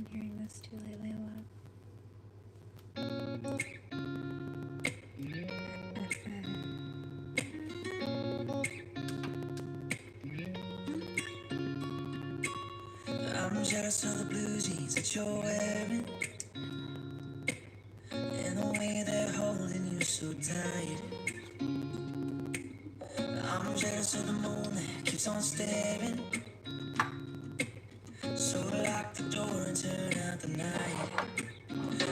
been hearing this too lately a lot. I'm jealous of the blue jeans that you're wearing, and the way they're holding you so tight. I'm jealous of the moon that keeps on staring, so lock the door and turn out the night.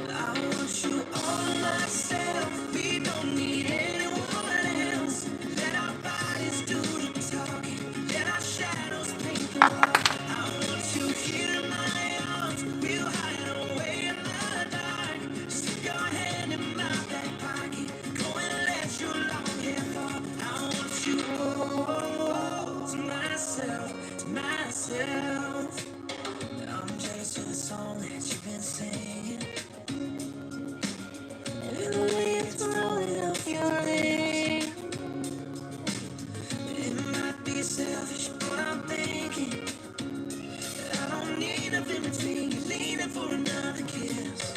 I want you all to myself, we don't need anyone else. Let our bodies do the talking, let our shadows paint the wall. I want you here in my arms, we'll hide away in the dark. Stick your hand in my back pocket, go and let your long hair fall. I want you all to myself, to myself. I'm jealous of the song that you've been singing, and the way it's rolling off your leg. It might be selfish, but I'm thinking I don't need nothing between you, leaning for another kiss.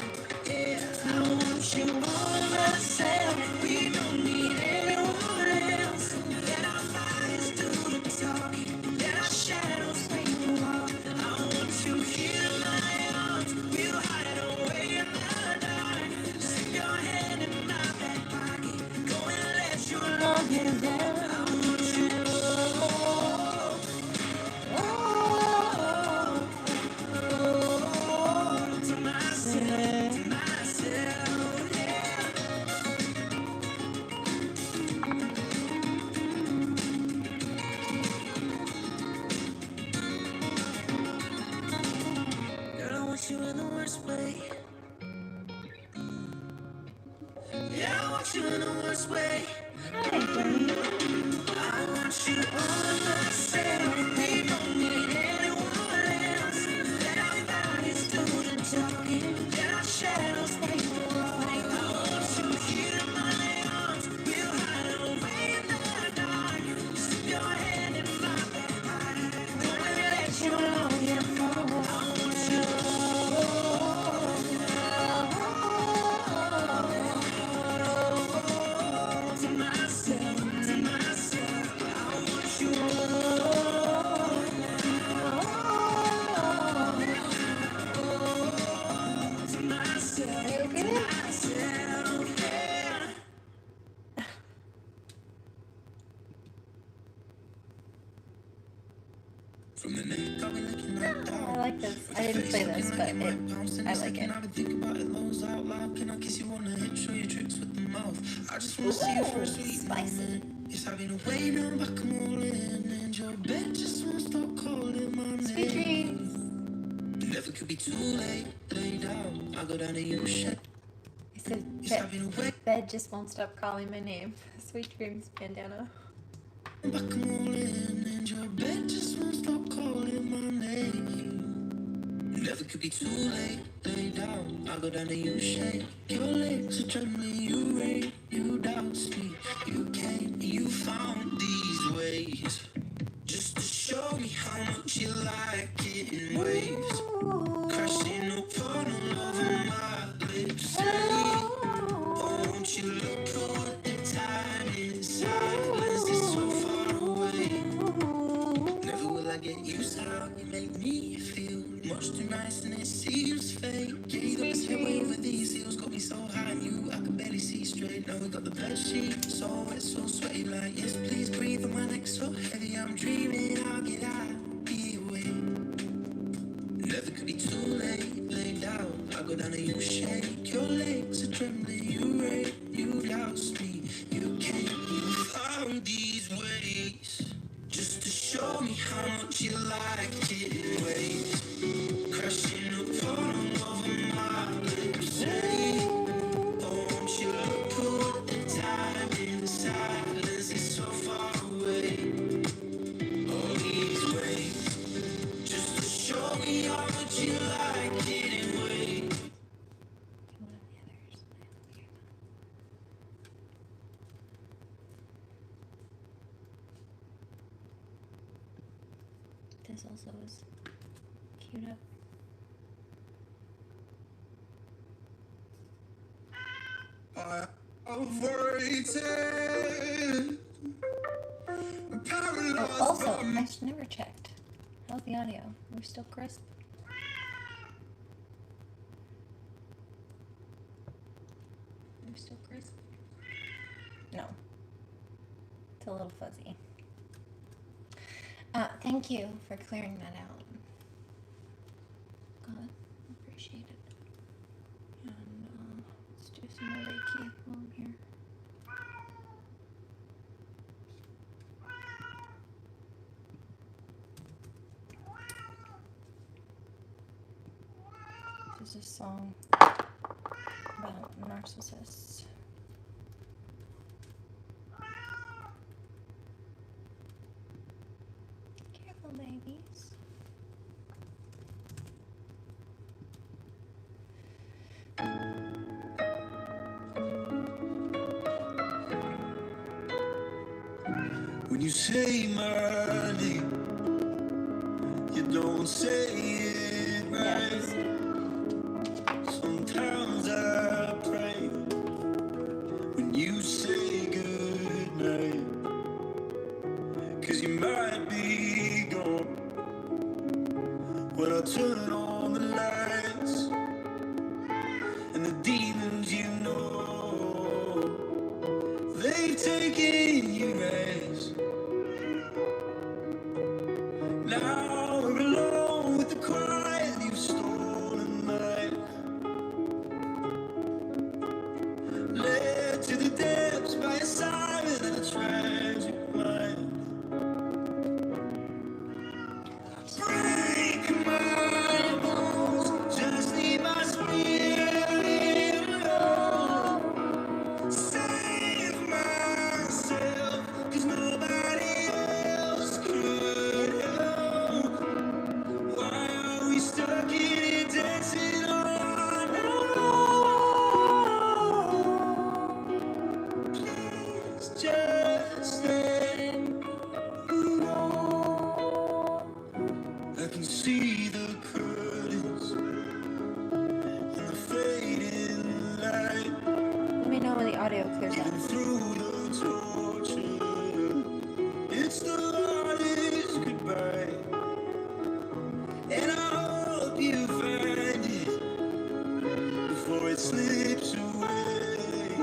Yeah, I want you all to myself. We don't need anyone else. Let our bodies do the talking, let our shadows paint the wall. I want you here in my arms, we'll hide away in the dark. Stick your hand in my back pocket, go and let your long hair down. I want you to myself, yeah. Girl, I want you in the worst way. Yeah, I want you in the worst way. I want you all to myself. We don't need anyone else. Let our bodies do the talking. Let our shadows paint the wall. I want you here in my arms. We'll hide away in the dark. Stick your hand in my back pocket. Don't let your long hair fall. I want you to myself, to myself. I want you to myself, to myself, yeah. From the neck, I'll be looking right down. I like this. I didn't play this, but I like it. I've been thinking about it lows out loud. Can I kiss you on the hip, show you tricks with the mouth? I just wanna see you for a sweet Spicy. moment. Yes, I've been away now, I'm back, I'm all in. And your bed just won't stop calling my Sweet name. dreams. Never could be too late, lay down. I'll go down to your shed. I said, Yes, I've been away. bed just won't stop calling my name. Sweet dreams, bandana. Back, I'm all in. And your bed just won't stop calling my name. Never could be too late, lay down. I'll go down to you, shake. Your legs are trembling, you rave, you douse me. You came, you found these ways just to show me how much you like it in waves. Crashing upon all over my lips. Say, oh, won't you look good? The time in silence is so far away. Never will I get used to how you make me feel. Much too nice and it seems fake. Yeah, you got this headway over these heels. Got me so high and you, I can barely see straight. Now we got the bed sheet, so wet, so sweaty. Like, yes, please breathe on my neck so heavy. I'm dreaming I'll get out, be away. Never could be too late, lay down. I'll go down to you, shake. Your legs are trembling, you rave, you douse me. You came, you found these ways just to show me how much you like it in waves. Crashing upon all over my lips. Say, oh, won't you look good? The time in the silence is so far away. All these ways just to show me how much you like it in waves. One of the others. This also is queued up. I've waited. Oh, also, I never checked. How's the audio? We're still crisp? We're still crisp? No. It's a little fuzzy. Thank you for clearing that out. God, appreciate it. And let's do some more Reiki while I'm here. This is a song about narcissists. Careful, babies. When you say my name, you don't say it right. Sometimes I pray when you say goodnight, 'cause you might be gone when I turn on the lights, and the demons you know, they've taken you as. Now we're alone with the quiet, you've stolen mine. Led to the depths by a silent and a tragic mind. Break my bones, just leave my spirit alone. Save myself, 'cause nobody else could help. Why are we stuck in it, dancing on our own? Please just let me go. I can see the curtains and the fading light. Let me know when the audio clears up. Through the torture, it's the hardest goodbye. And I hope you find it before it slips away.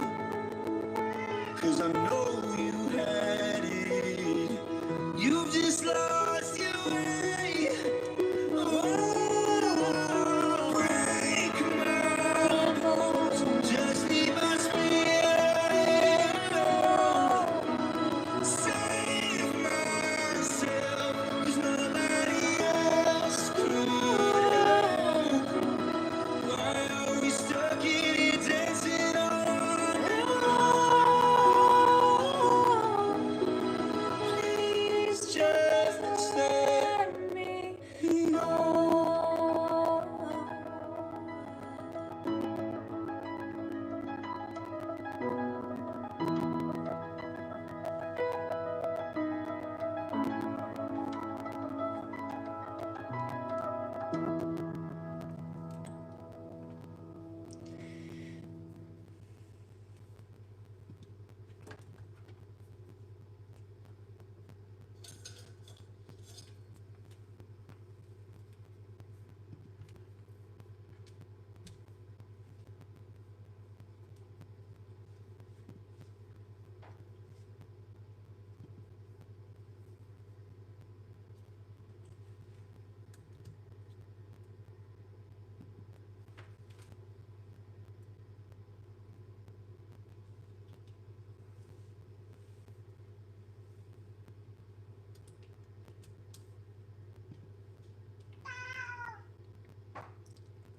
'Cause I know you had it. You've just lost your way. Oh, break my bones, just leave my spirit alone. Save myself, 'cause nobody else could help. Why are we stuck in it, dancing on our own? Please just let me go.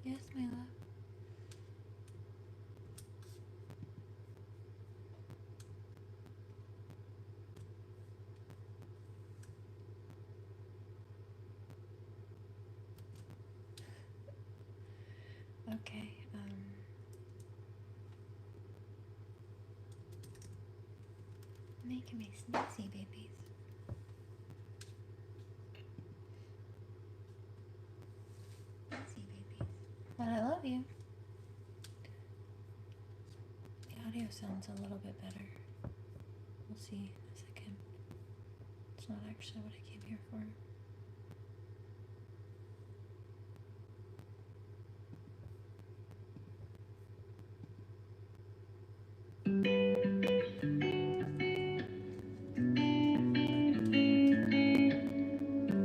Yes, my love. Okay, making me sneezy, babies. Sneezy babies. But I love you. The sounds a little bit better. We'll see in a second. It's not actually what I came here for.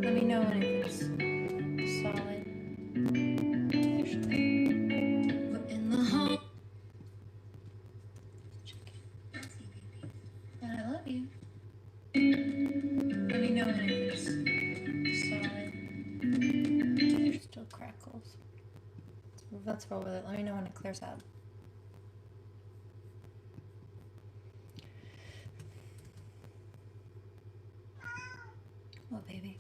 Let me know when it's solid. We're in the home. Check it. And I love you. Let me know when it's solid. There's still crackles. Let's roll with it. Let me know when it clears up. Well, baby.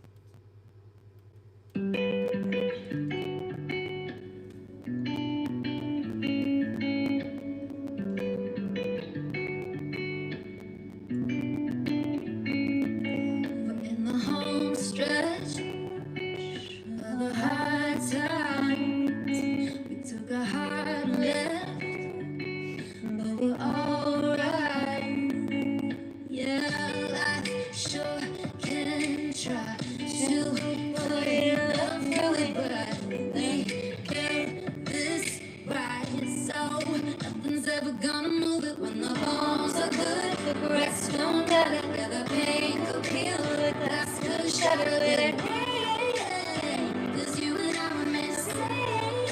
We're in the home stretch of the high times. We took a hard left, but we're alright. Yeah, life sure can try to put it up through it, but we get this right. So nothing's ever gonna move it when the bones are good. The rest don't matter, yeah, the pain could peel, the glass could shatter, let it rain. 'Cause you and I remain the same.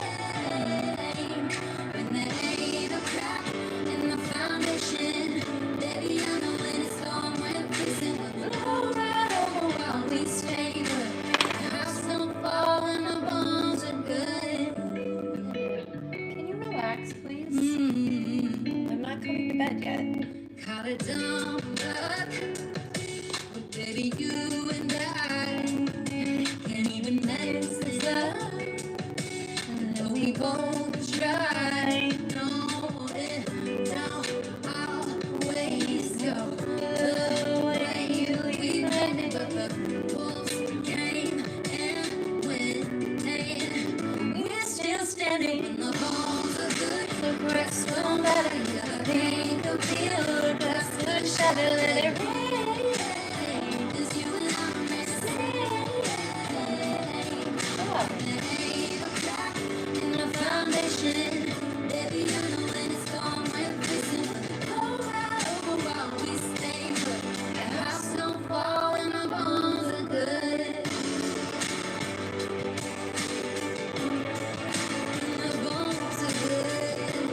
When there ain't a crack in the foundation, baby, I know when it's gone, we're fixing it. We'll go right over while we stay good. The house don't fall and the bones are good. Can you relax, please? Mm-hmm. I'm not coming to bed yet. Call it dumb luck, but baby, you and I can't even mess this up. No, we both try. No, it don't always go the way we planned it, but the wolves came and went, and we're still standing. When the bones are good, the rest don't matter. Yeah, the pain could feel, the glass could shatter, let it rain. 'Cause you and I remain the same. There ain't a crack in the foundation. Baby, I know when it's gone, we're fixing it. Go right over while we stay good. The house don't fall and the bones are good. And the bones are good.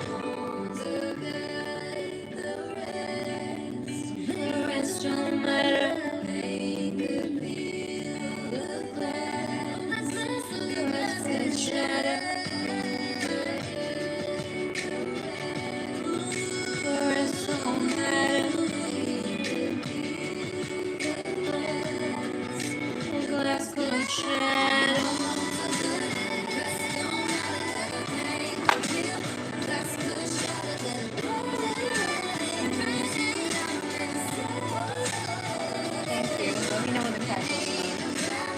Bones are good. The rest don't matter. They could feel the glass. The glass could shatter. The rest don't matter. The glass could shatter. Thank you. Let me know when the crackles stop.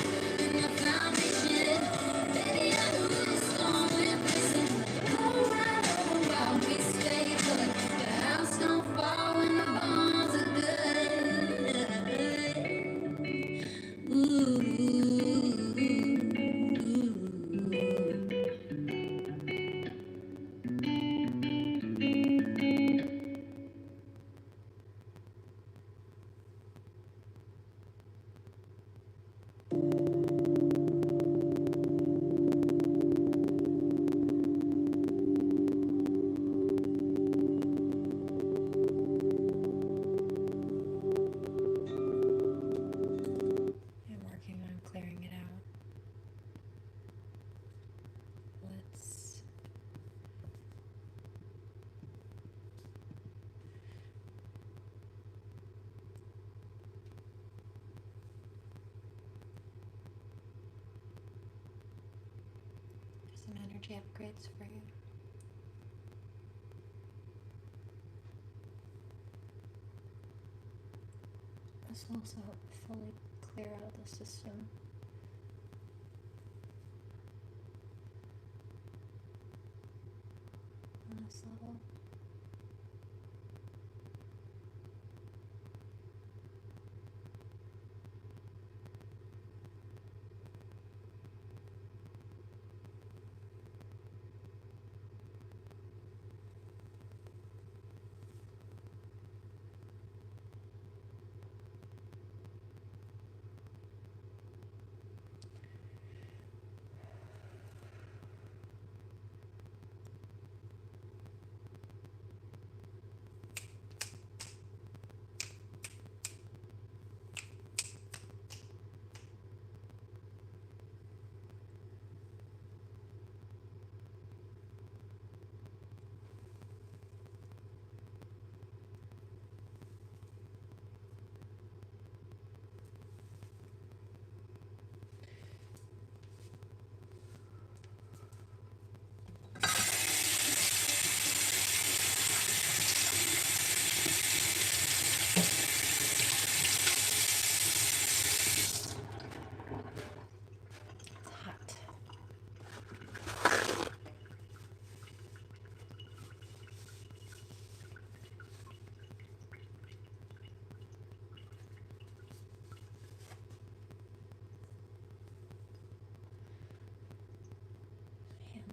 I'm working on clearing it out. Let's do some energy upgrades for you. This will also fully clear out the system.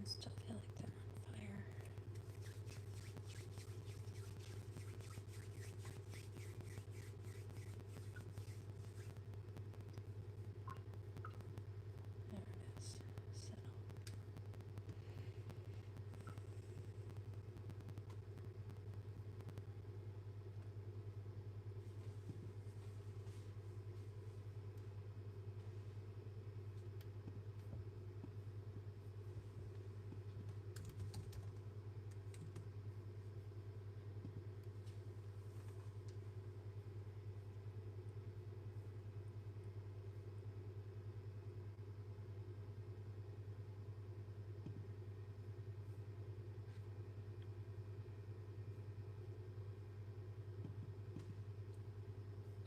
still feel like they're on fire. There it is. Settle.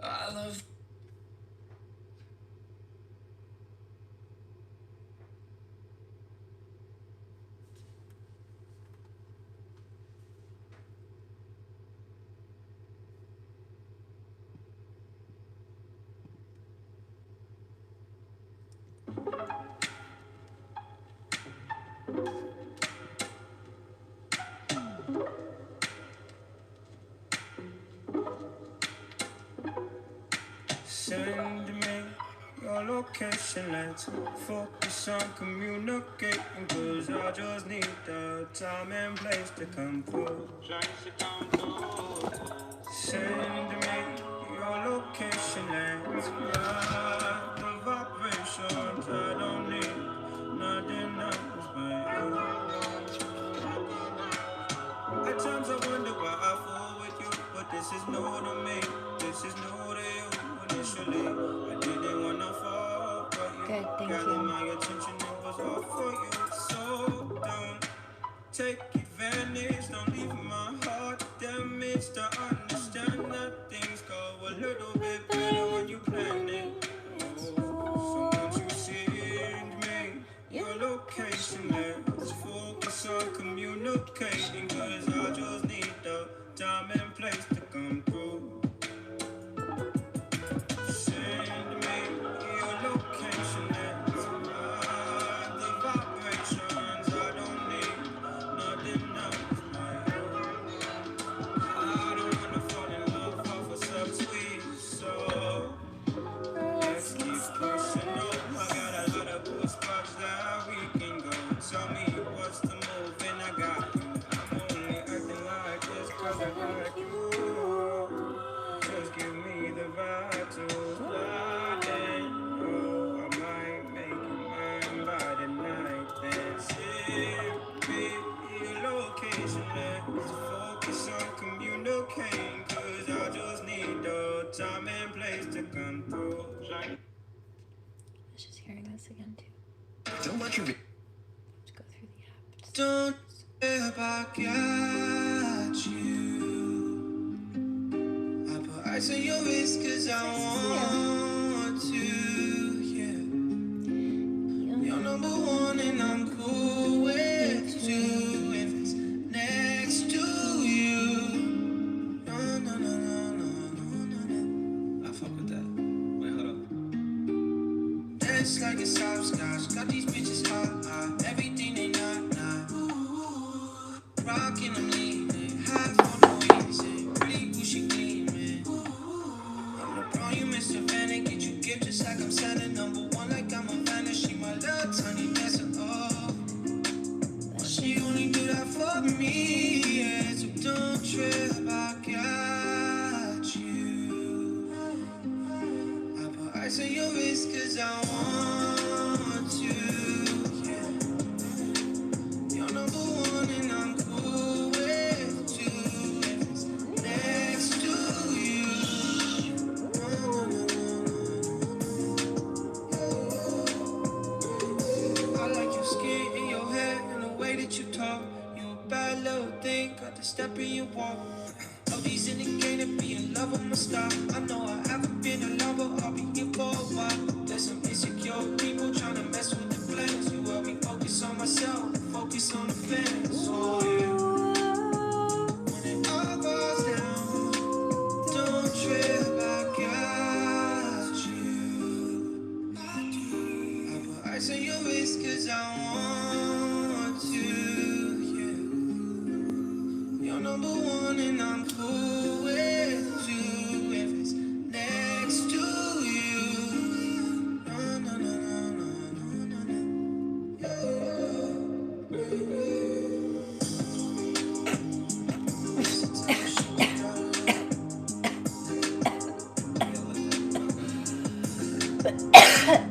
I love. Send me your location, let's focus on communicating, cause I just need the time and place to come through. Send me your location, let's ride the vibrations. I don't need nothing else but you. At times I wonder why I fall with you, but this is new to me, this is new to you. Initially, I didn't wanna fall, but you gathered my attention, it was all for you. So don't take advantage, don't leave my heart damaged. I understand that things go a little bit better when you plan it. Oh, so won't you send me your location, let's focus on communicating, cause I just need the time and place to come through. Time and place to come through. I was just hearing this again too. Don't let you Let's go through the app. Don't if I got you. I put ice on your wrist cause I want to, yeah. You're number one and I'm cool with you. If it's next to you. No, no, no, no, no, no, no. I fuck with that. Wait, hold up. Dance like it's hopscotch. Got these bitches hot. Everything they not. Rockin', I'm leaning. High for no reason. Pretty bushy gleaming. I'm the pro, you Miss Savannah. Get you gift just like I'm Santa. Number one, like I'm a Vanna. She my little tiny dancer. Oh, but she only do that for me. Yeah, so don't trip. I got you. I put ice on your wrist cause I want to. Yeah, you're number one and I'm cool with you. If it's next to you. No, no, no, no. I like your skin and your hair and the way that you talk. You a bad little thing, got the step in your walk. All these indicators be in love with my style. I know I haven't been a lover, I'll be here for a while. There's some insecure people trying to mess with the plans. You help me focus on myself, focus on the fans. Oh yeah. When it all falls down, don't trip, I got you. I put ice on your wrist cause I want to. I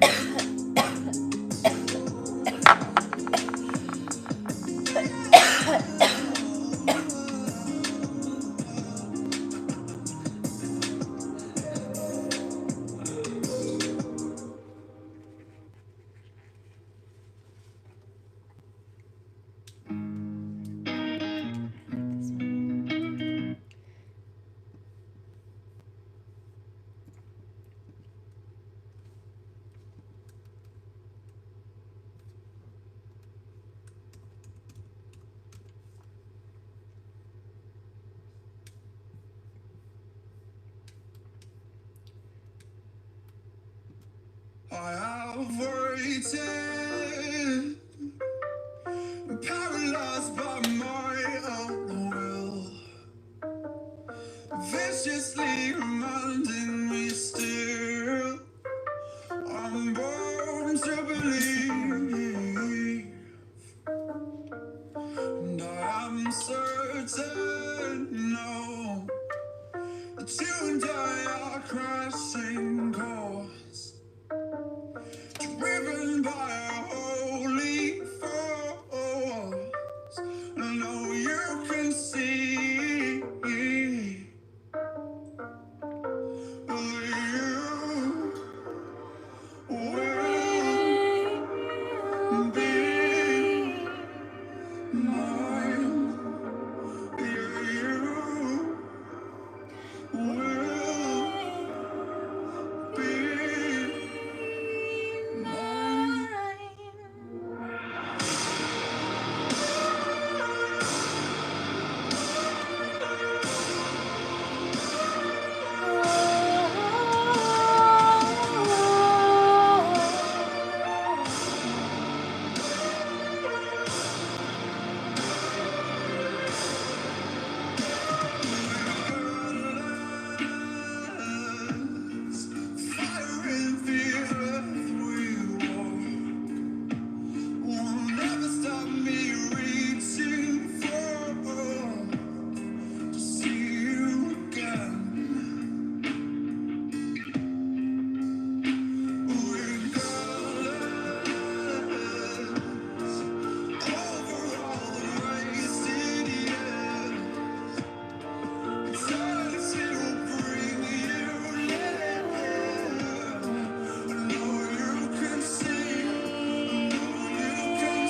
have waited, paralyzed by my own will, viciously reminding me still I'm born to believe, and I am certain, no, that you and I are crashing course, driven by a holy force. I know you can see you will be mine. You will be fire in the earth we walk. Will never stop me reaching for to see you again. Regardless over all the wasted years, eternity will bring you near. I know you can see, I know you can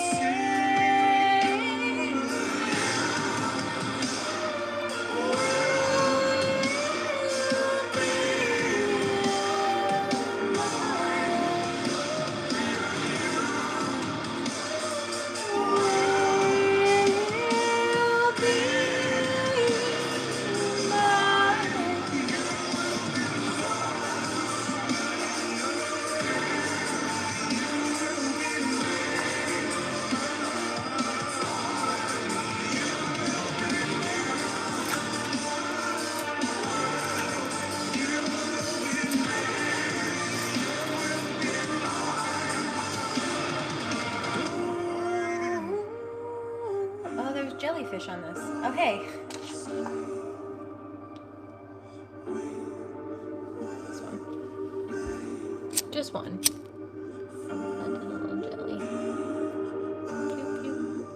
Oh, there's jellyfish on this. Oh, hey. This one. Just one. And a little jelly. Cute, cute.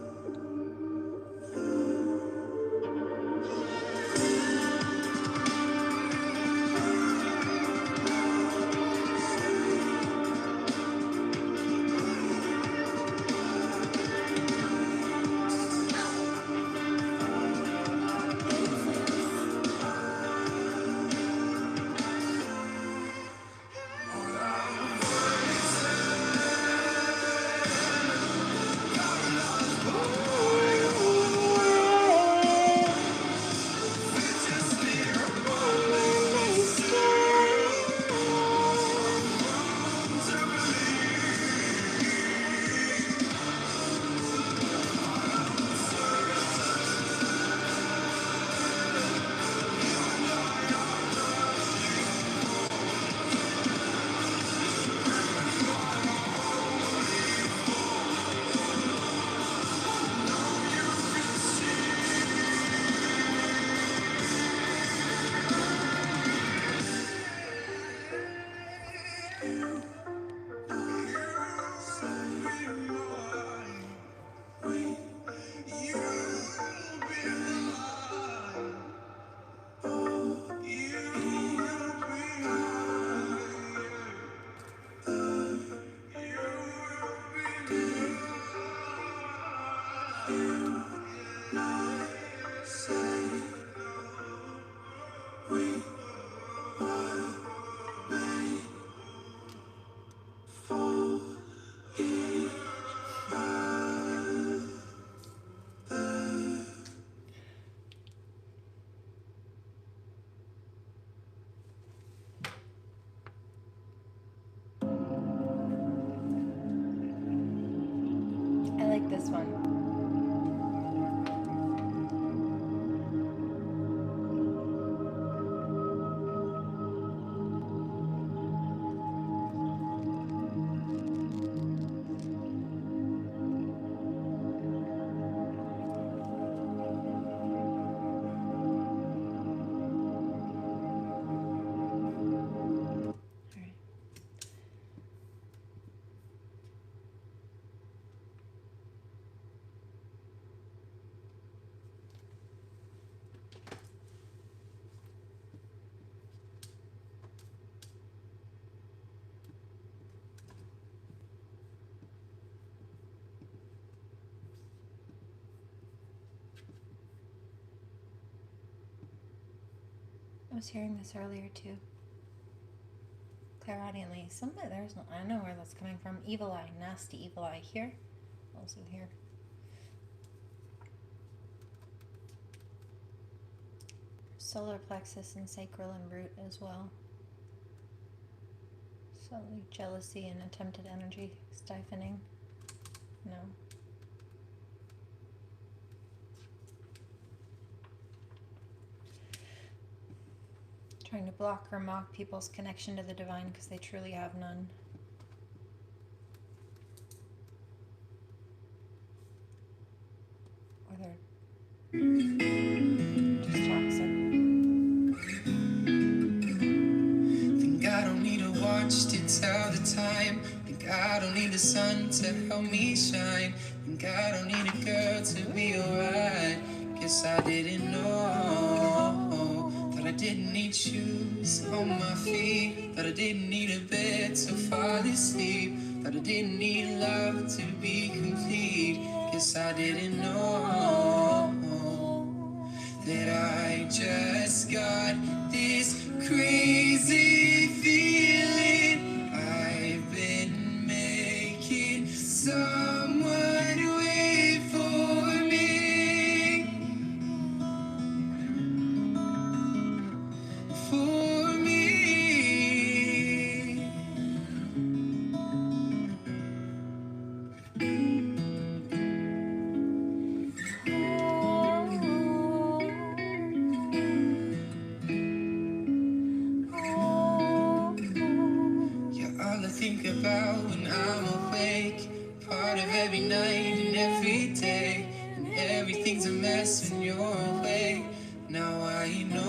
was hearing this earlier too. Clairaudiently. Somebody there's no, I know where that's coming from. Evil eye, nasty evil eye. Here, also here. Solar plexus and sacral and root as well. So like jealousy and attempted energy stifling. No. Trying to block or mock people's connection to the divine because they truly have none. Or they're just toxic. Think I don't need a watch to tell the time. Think I don't need the sun to help me shine. Think I don't need a girl to be alright. Guess I didn't know that I didn't need shoes on my feet. That I didn't need a bed to fall asleep. That I didn't need love to be complete. Guess I didn't know that I just got this crazy feeling. I've been making someone wait for me. For me. Think about when I'm awake, part of every night and every day, and everything's a mess when you're away. Now I know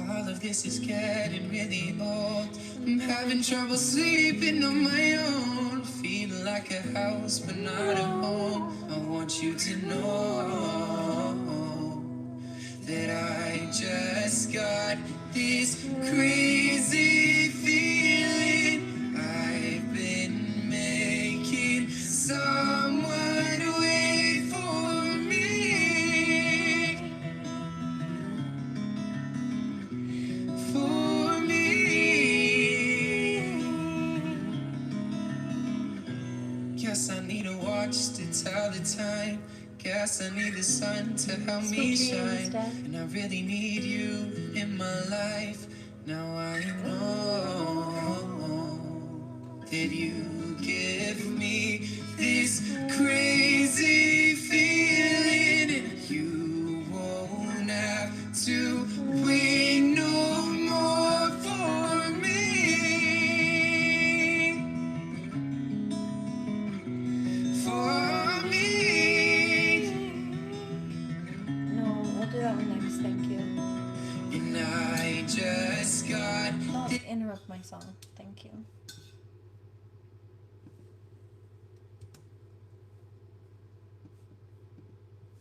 all of this is getting really old. I'm having trouble sleeping on my own, feeling like a house but not a home. I want you to know that I just got this crazy feeling. I've been making someone wait for me. For me. Guess I need a watch to tell the time. Guess I need the sun to help me shine. And I really need you in my life. Now I know that you give me this crazy feeling. And you won't have to wait no more for me. For me. We'll do that one next, thank you. And I just got Don't interrupt my song, thank you.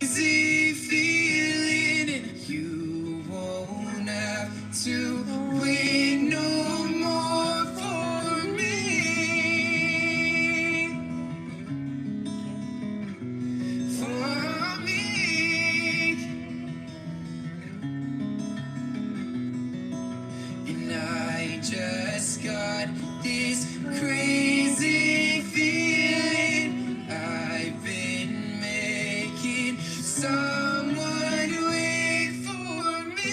easy feeling, and you won't have to wait no more for me. For me. And I just got this crazy feeling. I've been making someone wait for me.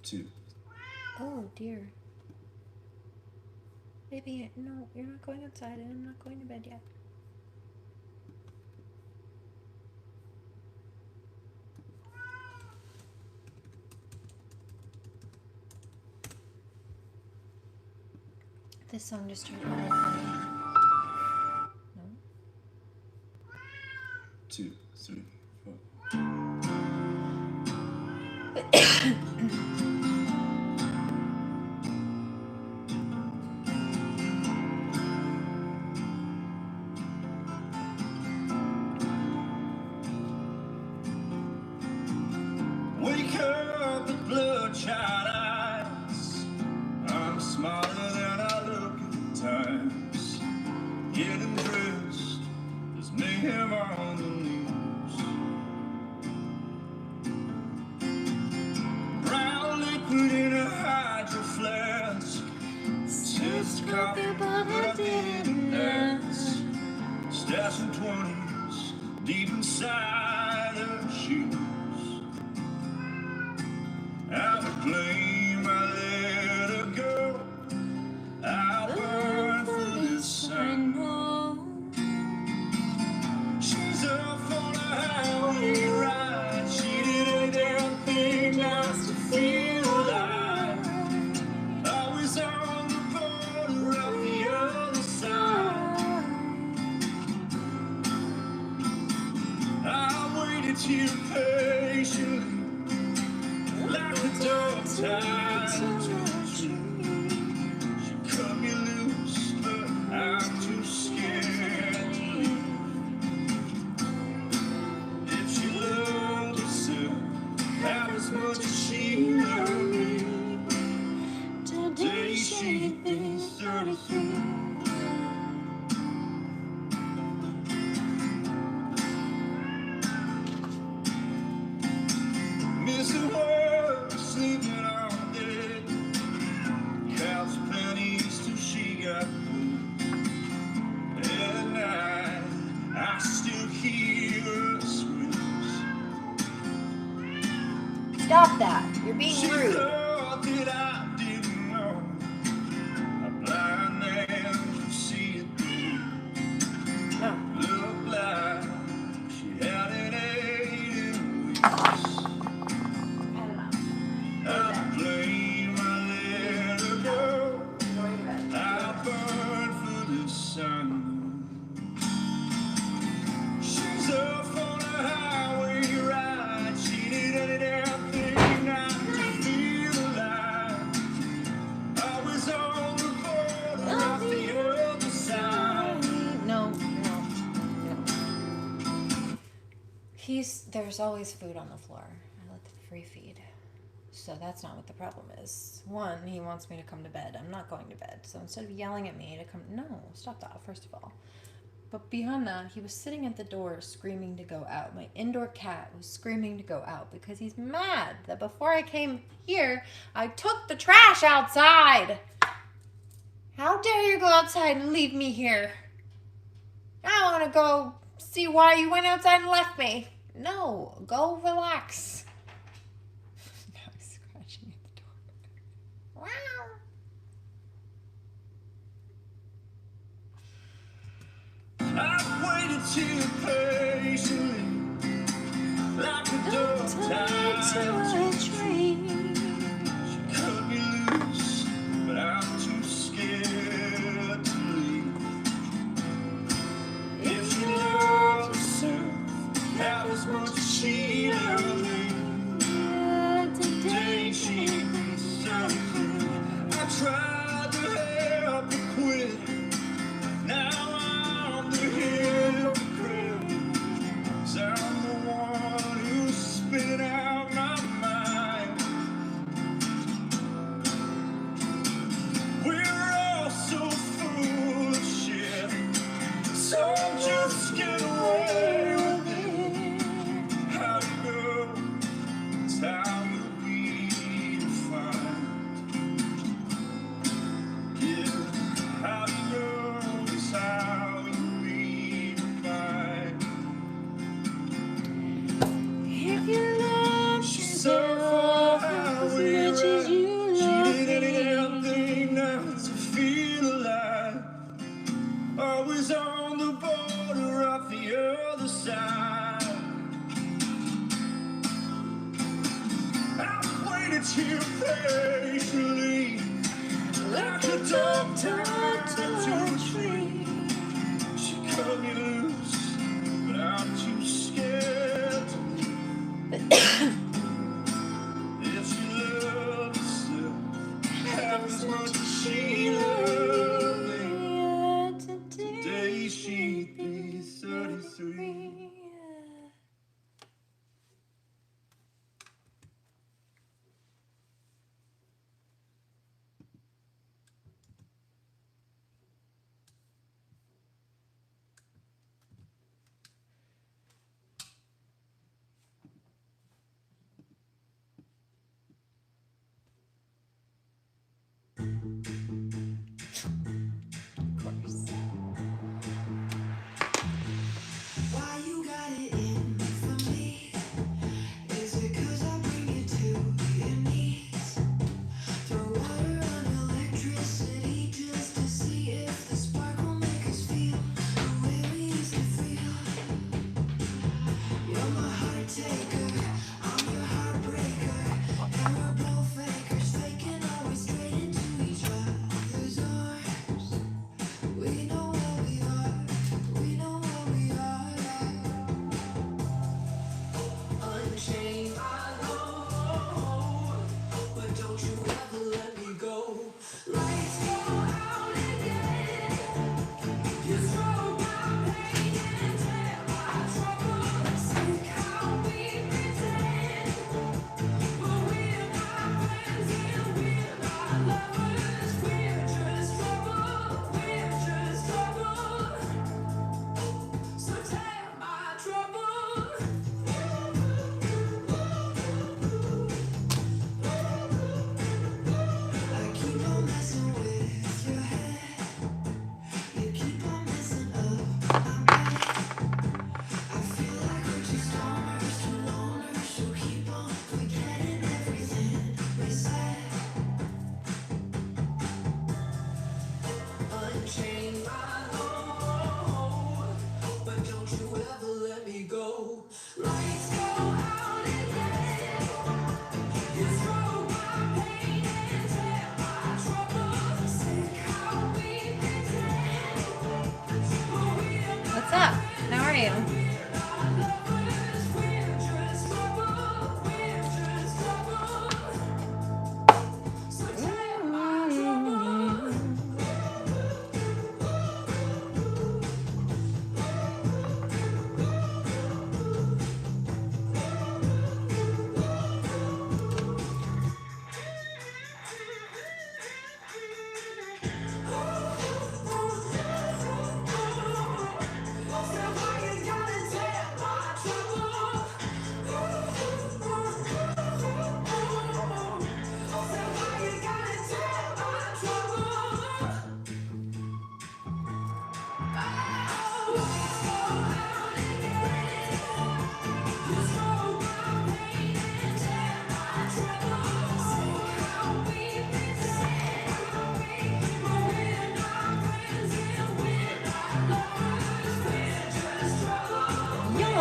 Two. Oh dear. Baby, no, you're not going outside and I'm not going to bed yet. This song just turned on funny. No? 2, 3, 4. bloodshot eyes. I'm smarter than I look at times. Getting dressed, there's mayhem on the news. Brown liquid in a hydro flask. Tastes coffee, but I didn't ask. Stashing 20s deep inside her shoes. Out of blame, I let her go. I burn for this, I know. She's up on a highway ride. She did a damn thing just to feel alive. I was on the border of the other side. I waited here patiently, like a dog tied to a tree. She cut me loose, but I'm too scared to leave. If she loved herself half as much as she loved me, today she'd be 33. Missing her, sleeping all day. Counts pennies till she got blue. At night, I still hear her screams. Stop that. You're being She rude. thought that I didn't know. A blind man could see it through. No. Looked like she hadn't ate in weeks. I don't know. Out of blame, I let her go. Going to bed. I burn for this sun. She's off on a highway ride. She did a damn thing not to feel alive. I was on the border of the other side. No. There's always food on the floor. I let the free feed. So that's not what the problem is. One, he wants me to come to bed. I'm not going to bed. So instead of yelling at me to come, no, stop that, first of all. But beyond that, he was sitting at the door screaming to go out. My indoor cat was screaming to go out because he's mad that before I came here, I took the trash outside. How dare you go outside and leave me here? I want to go see why you went outside and left me. No, go relax. Now he's scratching at the door. Wow. I waited too patiently, like a dog tied to a tree. She cut me loose, but I'm too scared to leave. If she loved herself half as much as she loved me, today she'd be 33. I tried to help her quit. Now I'm the hypocrite. 'Cause I'm the one who's spinning out my mind. We're all so full of shit. So just get away with it. How you go? It's how you'll be defined. Yeah, how you go is how you'll be defined. If you love She's so far highway ride. She did any damn thing not to feel alive. Always on the border of the other side. I waited here patiently, like a dog tied to a tree. She cut me loose, but I'm too scared to leave. If she loved herself half as much as she loved me, today she'd be 33. you ever let me go. Lights go out again. You throw my pain and tear my troubles. Sick how we pretend. But we're not What's up? How are you?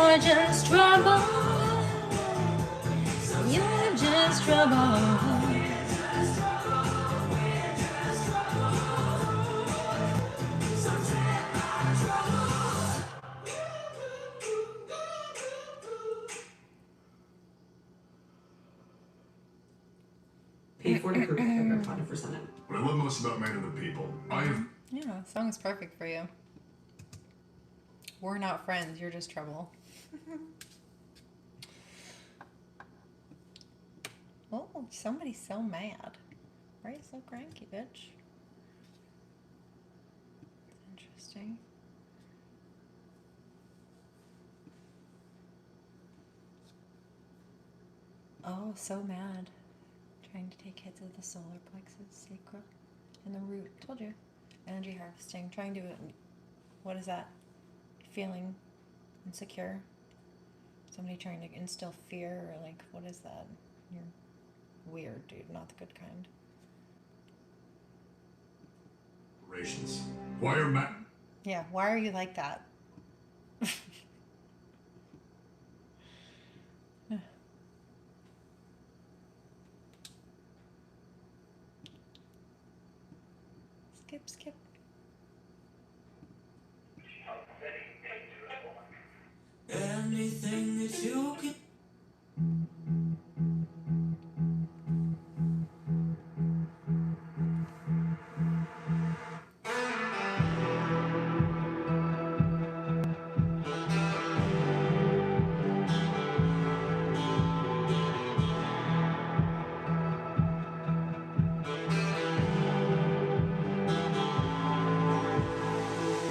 lovers, we're just trouble. We're just trouble. So take my trouble. You're just trouble. You're just trouble. Paid for to prove they're applauded for Senate. What I love most about Men of the People, Yeah, the song is perfect for you. We're not friends, you're just trouble. Oh, somebody's so mad. Why are you so cranky, bitch? Interesting. Oh, so mad. Trying to take hits of the solar plexus, sacral, and the root. Told you. Energy harvesting. Trying to... What is that? Feeling insecure? Somebody trying to instill fear, or like, what is that? You're weird, dude. Not the good kind. Operations. Why are men? Yeah, why are you like that? Skip, skip. Anything that you can.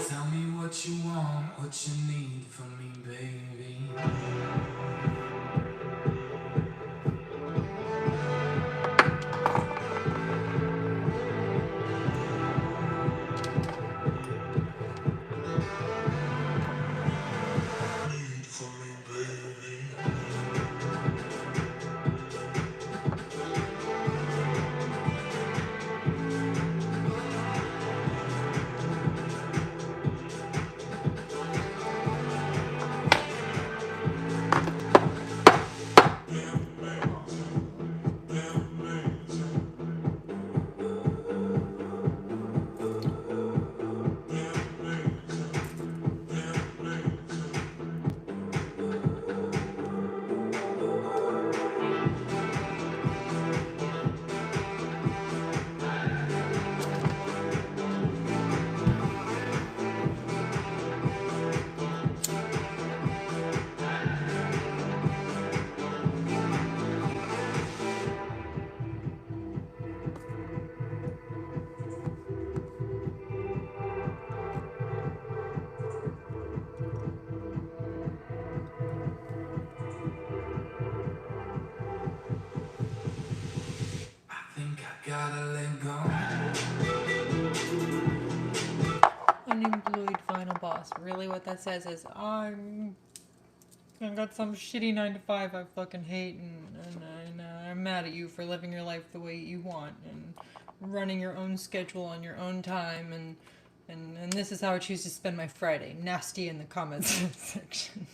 Tell me what you want, what you need from me, baby. Need from me, baby. I think I gotta let go. Unemployed final boss. Really, what that says is I got some shitty 9 to 5 I fucking hate, and I'm mad at you for living your life the way you want and running your own schedule on your own time and And this is how I choose to spend my Friday. Nasty in the comments section.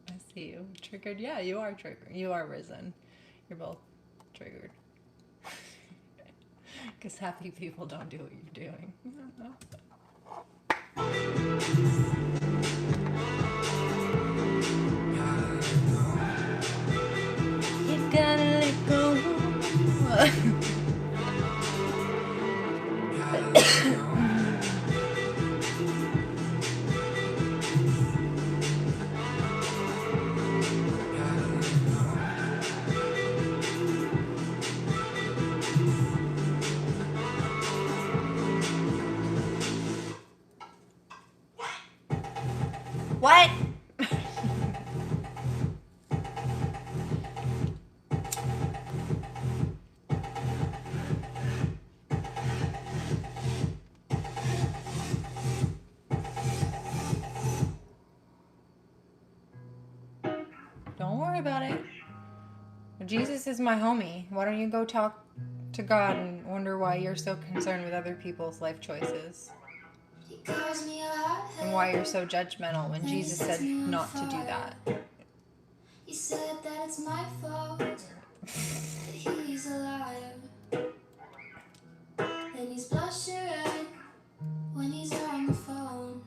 I see you. Triggered? Yeah, you are triggered. You are risen. You're both triggered. Because happy people don't do what you're doing. You gotta let go. What? Don't worry about it. Jesus is my homie. Why don't you go talk to God and wonder why you're so concerned with other people's life choices? And why you're so judgmental when Jesus said not to do that. He said that it's my fault that he's alive. And he's blushing red when he's on the phone.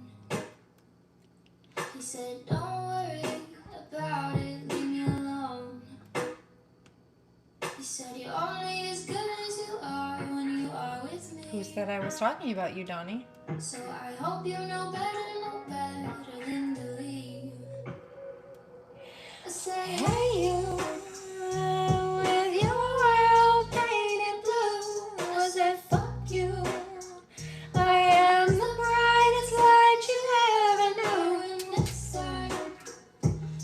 He said, don't worry about it, leave me alone. He said, you're only as good as you are when you are with me. Who said I was talking about you, Donnie? So I hope you know better than to leave. I said, hey you, with your world painted blue. I said, fuck you. I am the brightest light you ever knew. And next time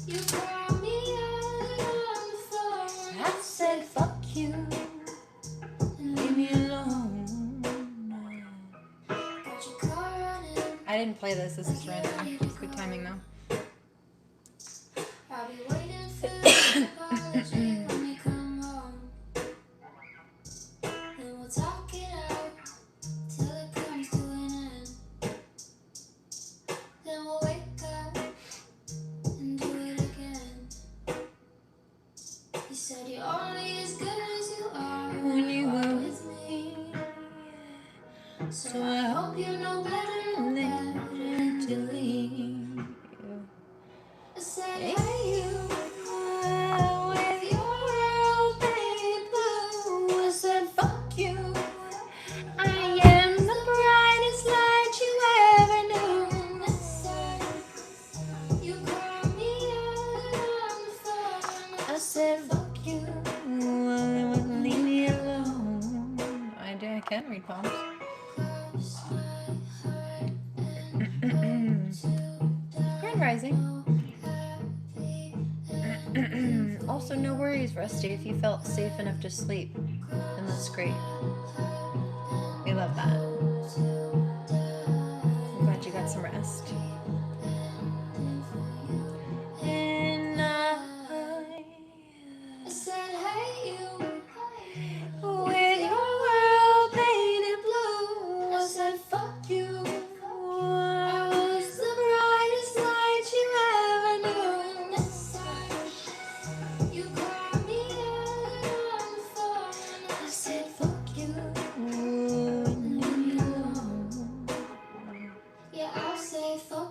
you call me out on the phone, I said, fuck you and leave me alone. Got your car running. I didn't play this. This is random. It's good timing, though. I'll be waiting for the apology when you come home. Then we'll talk it out till it comes to an end. Then we'll wake up and do it again. You said you're only as good as you are when you are with me. So I hope you know better than to leave. I said, hey you, with your world painted blue. I said, fuck you. I am the brightest light you ever knew. Next time you call me out on the phone, I said, fuck you, leave me alone. I can read poems. Cross my heart and Grand Rising. Also, no worries, Rusty, if you felt safe enough to sleep. And that's great. We love that. I'm glad you got some rest. And I said, hey you, with your world painted blue. I said, fuck you. I was the brightest light you ever knew. Next time you call me out on the phone, I said, fuck you and leave me alone. Yeah, I'll say fuck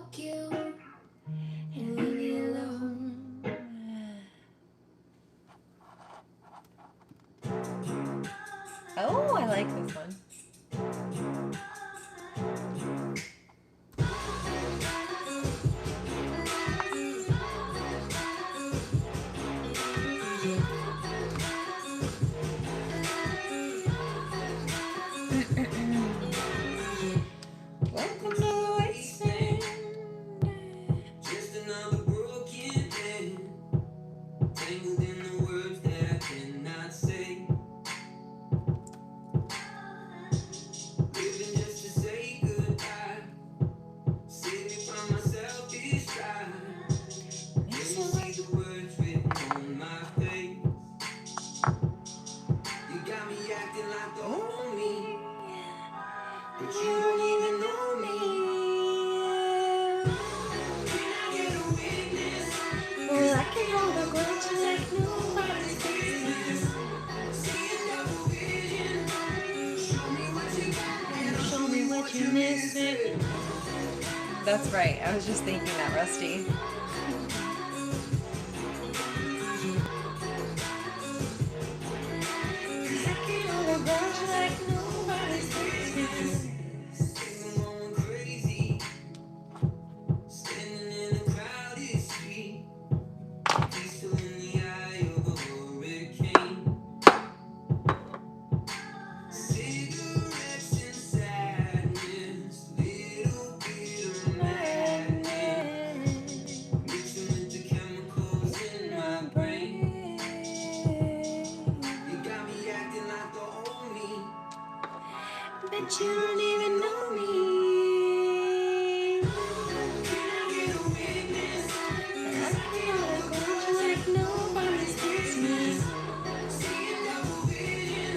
That's right. I was just thinking that, Rusty. But you don't even know me. Can I get a witness? I feel like I'm like nobody's business. Seeing double vision.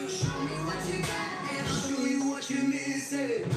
Show me what you got and I'll show you what you're missing.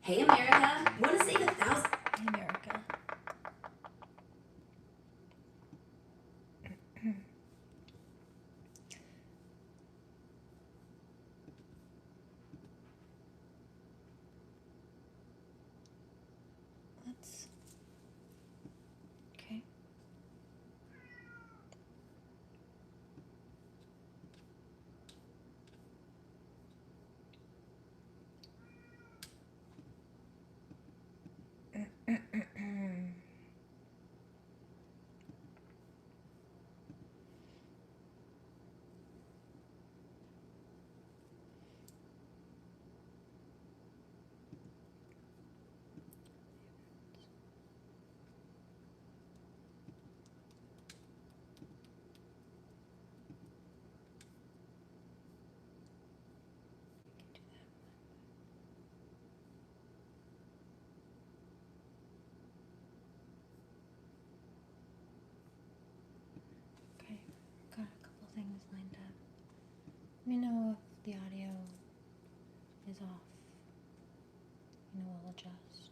Hey America, want to save 1,000? Hey, America. Let's. Okay. Okay, got a couple things lined up. Let me know if the audio is off. We'll adjust.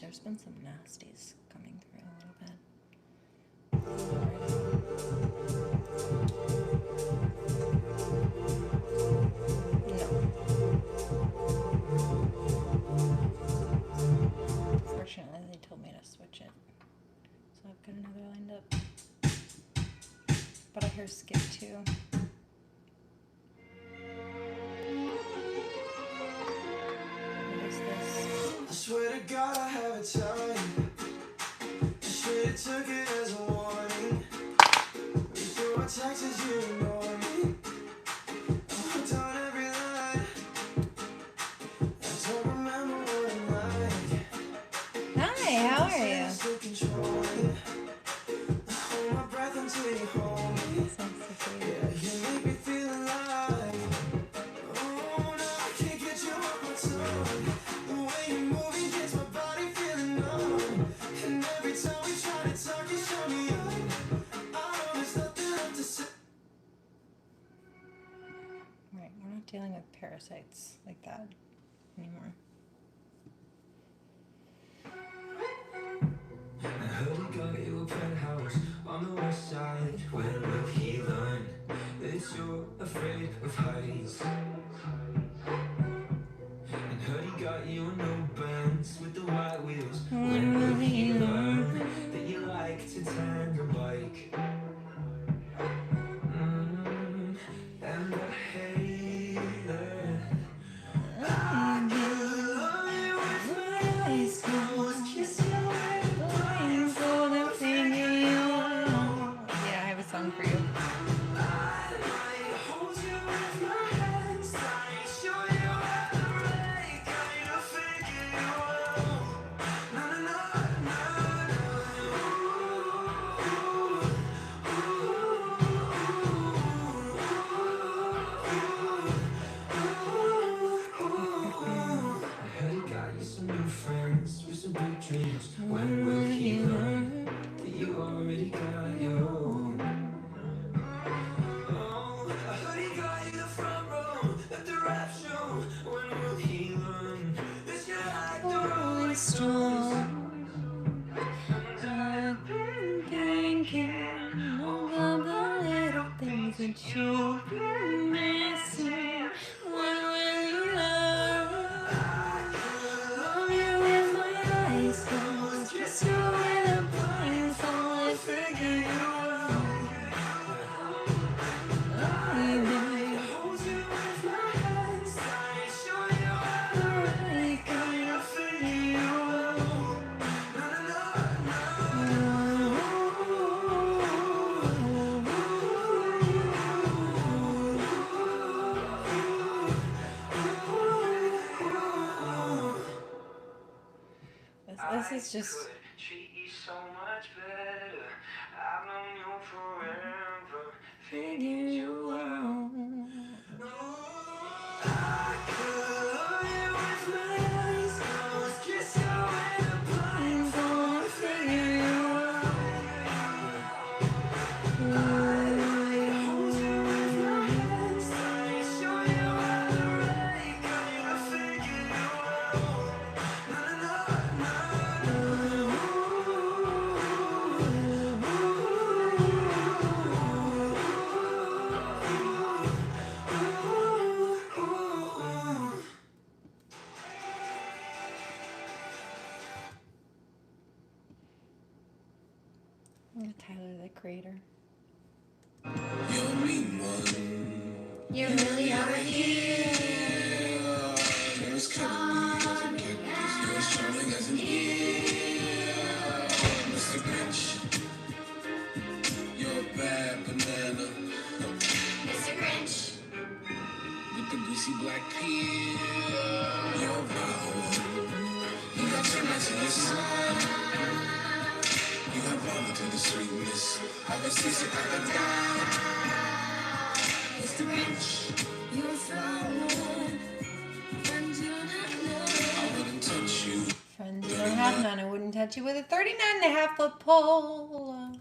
there's been some nasties coming through a little bit. No. Fortunately, they told me to switch it. So I've got another lined up. But I hear skip too. What is this? I swear to God I have a time. I should have took it as a warning. Read through my texts, you ignore me. I'm hooked on every line. I don't remember what I'm like. Hi, how are you? Still controlling. I hold my breath until you hold me. Yeah, you make me feel alive. Oh no, I can't get you off my tongue. The way you're moving gets my body feeling numb. And every time we try to talk, you show me up. I know there's nothing left to say. Right, we're not dealing with parasites like that anymore. I heard you got you a penthouse on the west side. When will he learn that you're afraid of heights? And heard he got you a new Benz with the white wheels. When will he learn that you like to tandem bike? And I hate that I could love you with my eyes closed, kiss you with blindfold and figure you out. Yeah, I have a song for you. I might hold you with my hands tight, show you how to break, kind of figure you out. Na na na na na. I heard he got you some new friends with some big dreams. When will he learn that you already got your own? Oh, I heard he got you the front row at the rap show. When will he learn that you like the Rolling Stones? I've been thinking of all the little things that you've been missing. When will you learn? I could love you with my eyes closed, kiss you with a blindfold and figure you out. I might hold you with my hands tight, show you how to right kind of figure you out. Na na na na. This is just. Treat you so much better. I've known you forever. Figure you out. I could love you with my eyes closed, kiss you with a blindfold, figure you out. I might hold you with my hands tight, show you how to right kind of figure you out. Na na na na. Tyler, the creator. You're mean one. You really are here. You're as cunning as a kid. You're as charming as an ear. Mr. Grinch, you're a bad banana. Mr. Grinch. With the greasy black peel. You're round. You got termites in your smile. You have vomit to the sweetness. I can see it, I can die. Mr. Grinch, you're a flower. Friends you don't have none. I wouldn't touch you. Friends you don't have none. I wouldn't touch you with a 39.5-foot pole.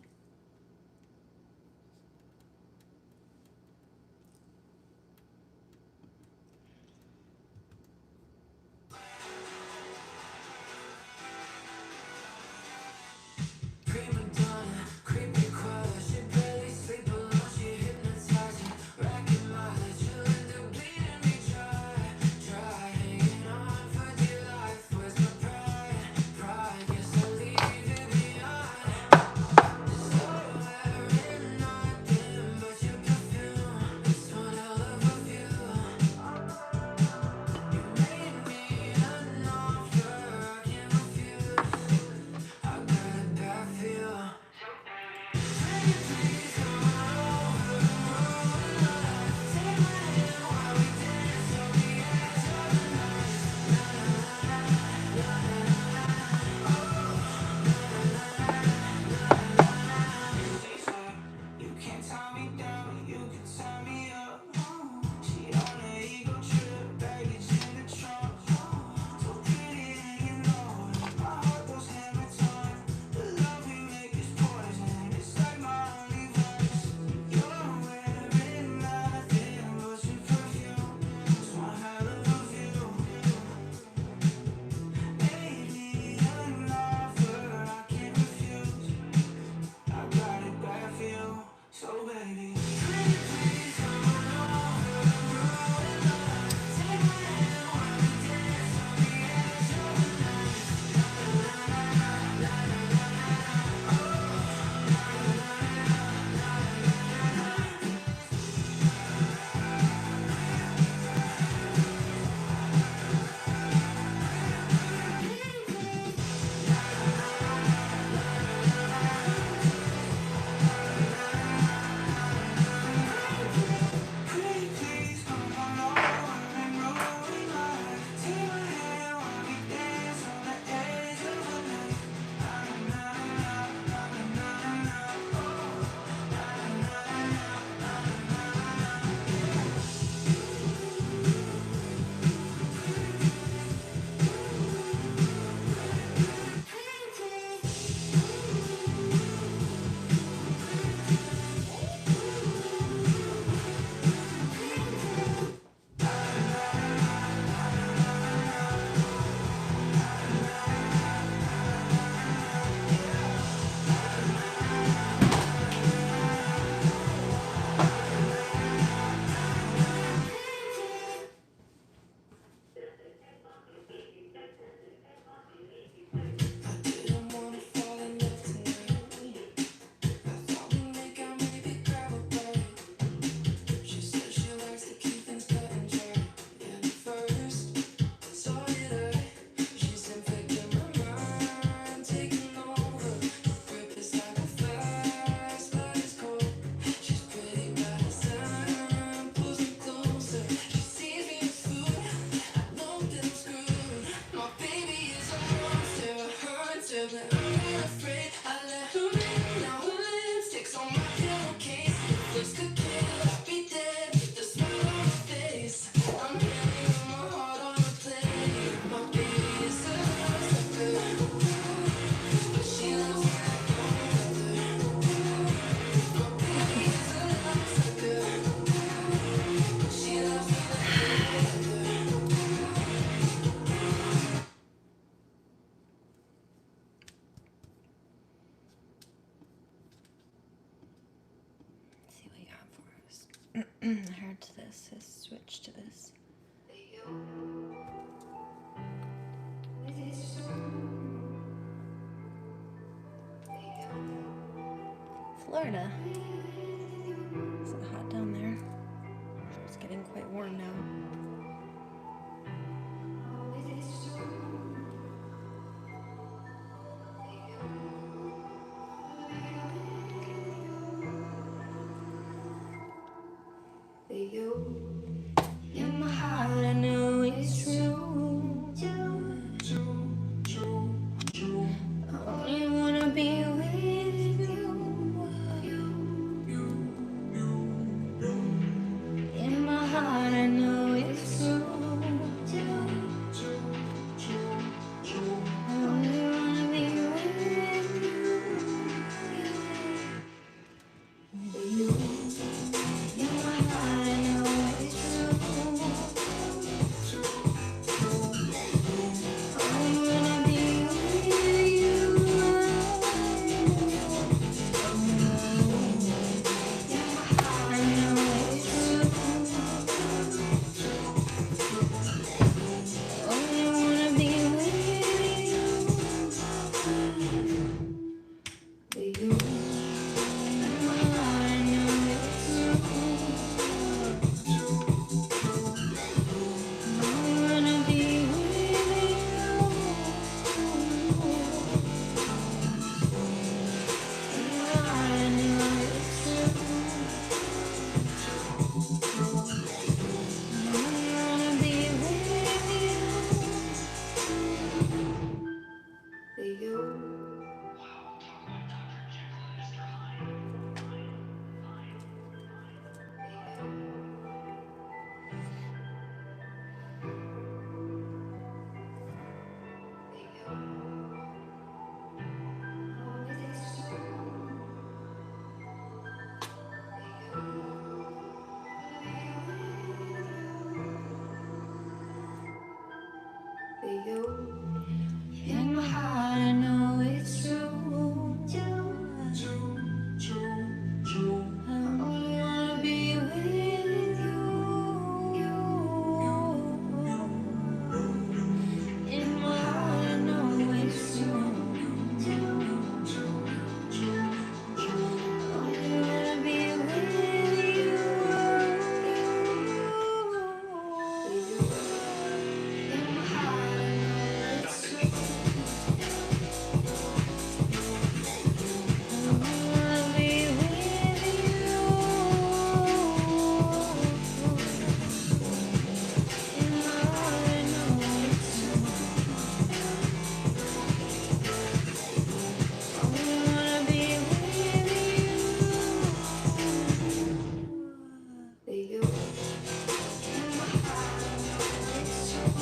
that I'm not afraid. I let her in, now her lipstick's on my pillowcase. If looks could kill, I'd be dead with a smile on my face. I'm carrying my heart on a plate. My baby is a love sucker, but she loves me like no other. My baby is a love sucker, but she loves me like no other. Let's see what you got for us. Heard to this, his switch to this. Florida. Is it hot down there? It's getting quite warm now. In my heart, I know it's true. I only wanna be with you. In my heart, I know it's true. I only wanna be with you. In my heart, I know it's true. I only wanna be with you. I know it's true. I only wanna be with you. In my heart, I know it's true. I only wanna be with you. In my heart, I know it's true. I only wanna be with you. In my heart, I know it's true. I only wanna be with you. In my heart, I know it's true. I only wanna be with you. In my heart, I know it's true. I wanna be with you. In my heart, I know it's true. I wanna be with you. In my heart, I know it's true.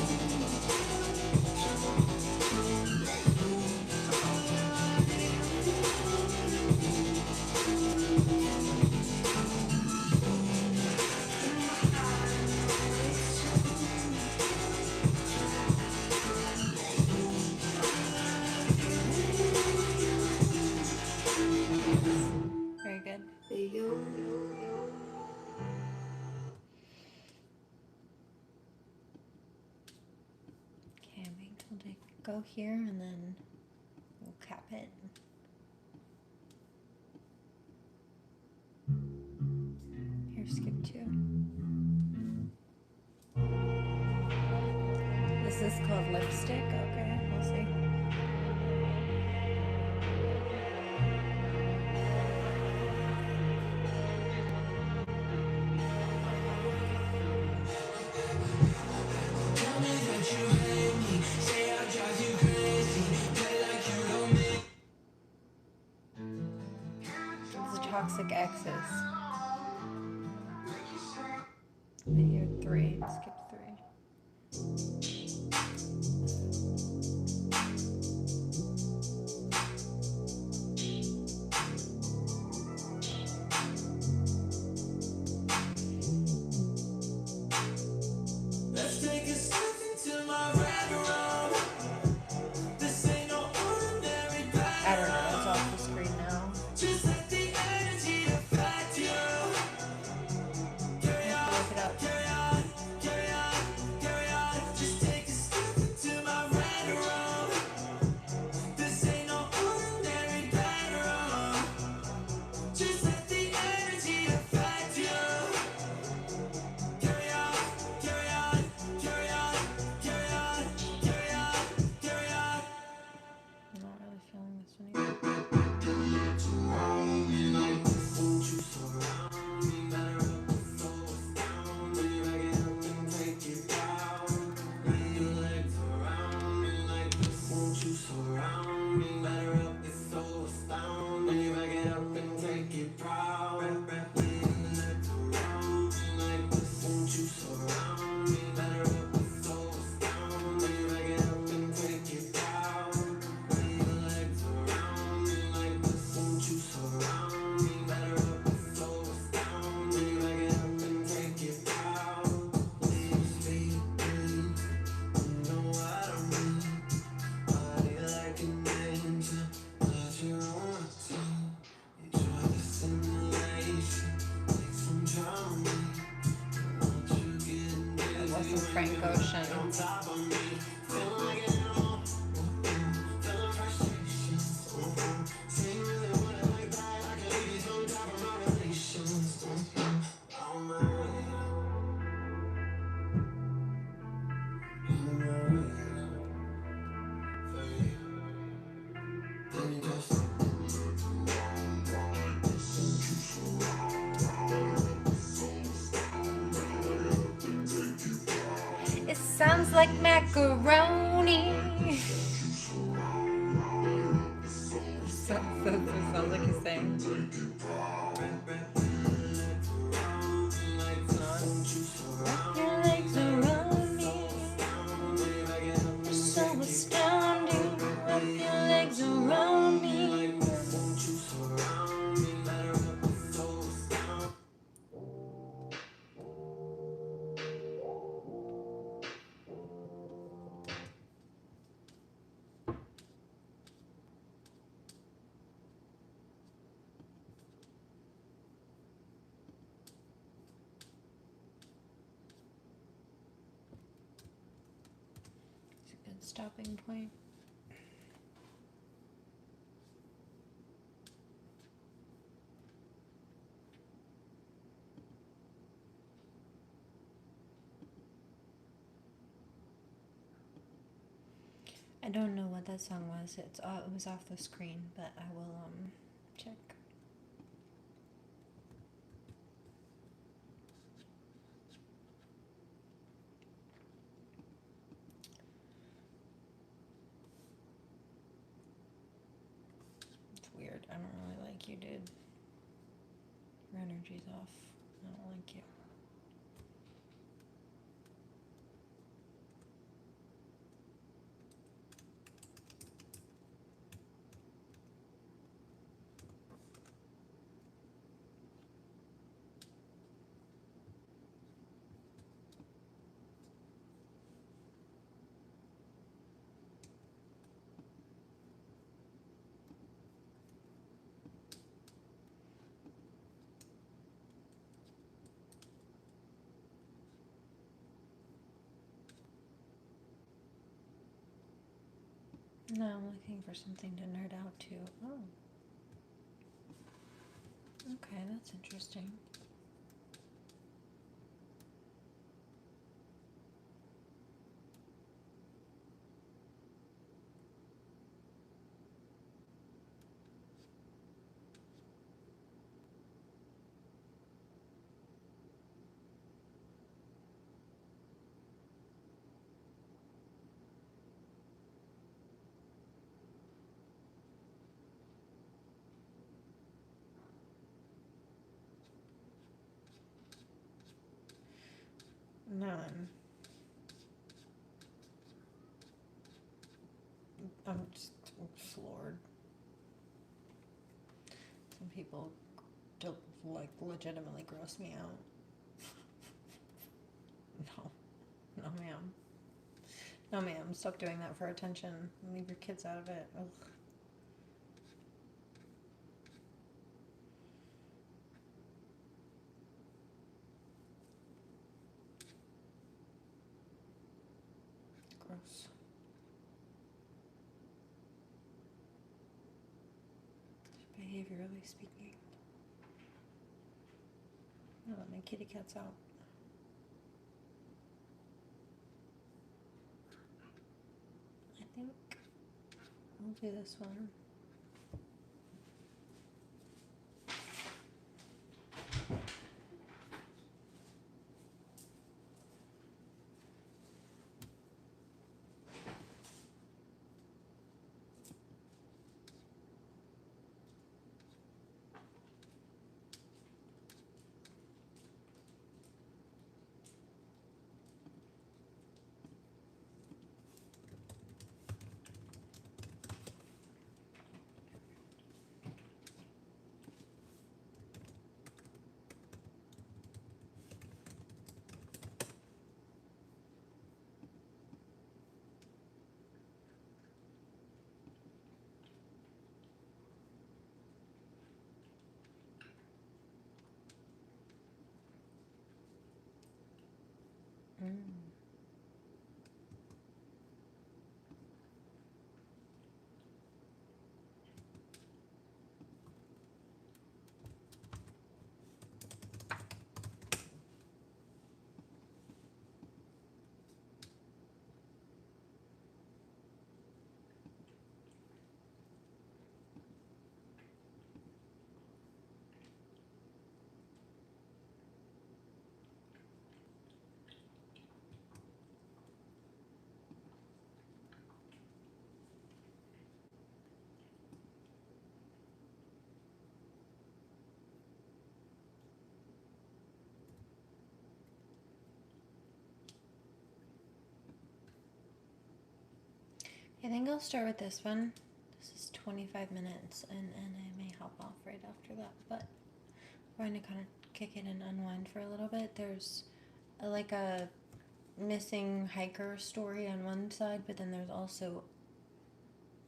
Very good. Okay, wait till they go here and then we'll cap it. Here, skip 2. This is called lipstick. Okay, we'll see. Tell me that you hate me, say I drive you crazy, play like you don't miss toxic exes. I hear 3. Skip 3. Let's take a step into my red room. This ain't no ordinary I don't know, it's off the screen now. Just let the energy affect you. Carry on, Look it up. carry on, carry on, carry on. Just take a step into my red room. This ain't no ordinary bedroom. Just let the energy affect you. Carry on, carry on, carry on, carry on, carry on, carry on. I'm not really feeling this one either. It wasn't Frank Ocean. It sounds like macaroni. That's what it sounds like he's saying. Wrap your legs around me. You're so astounding. Wrap your legs around me. It's a good stopping point. I don't know what that song was. It was off the screen, but I will check. It's weird. I don't really like you, dude. Your energy's off. I don't like you. No, I'm looking for something to nerd out to. Oh. Okay, that's interesting. None. I'm just floored. Some people don't like legitimately gross me out. No. No, ma'am. No, ma'am. Stop doing that for attention. Leave your kids out of it. Ugh. Gross. Behaviorally speaking. I'll let my kitty cats out. I think I'll do this one. I think I'll start with this one. This is 25 minutes, and I may hop off right after that, but we're going to kind of kick it and unwind for a little bit. There's like a missing hiker story on one side, but then there's also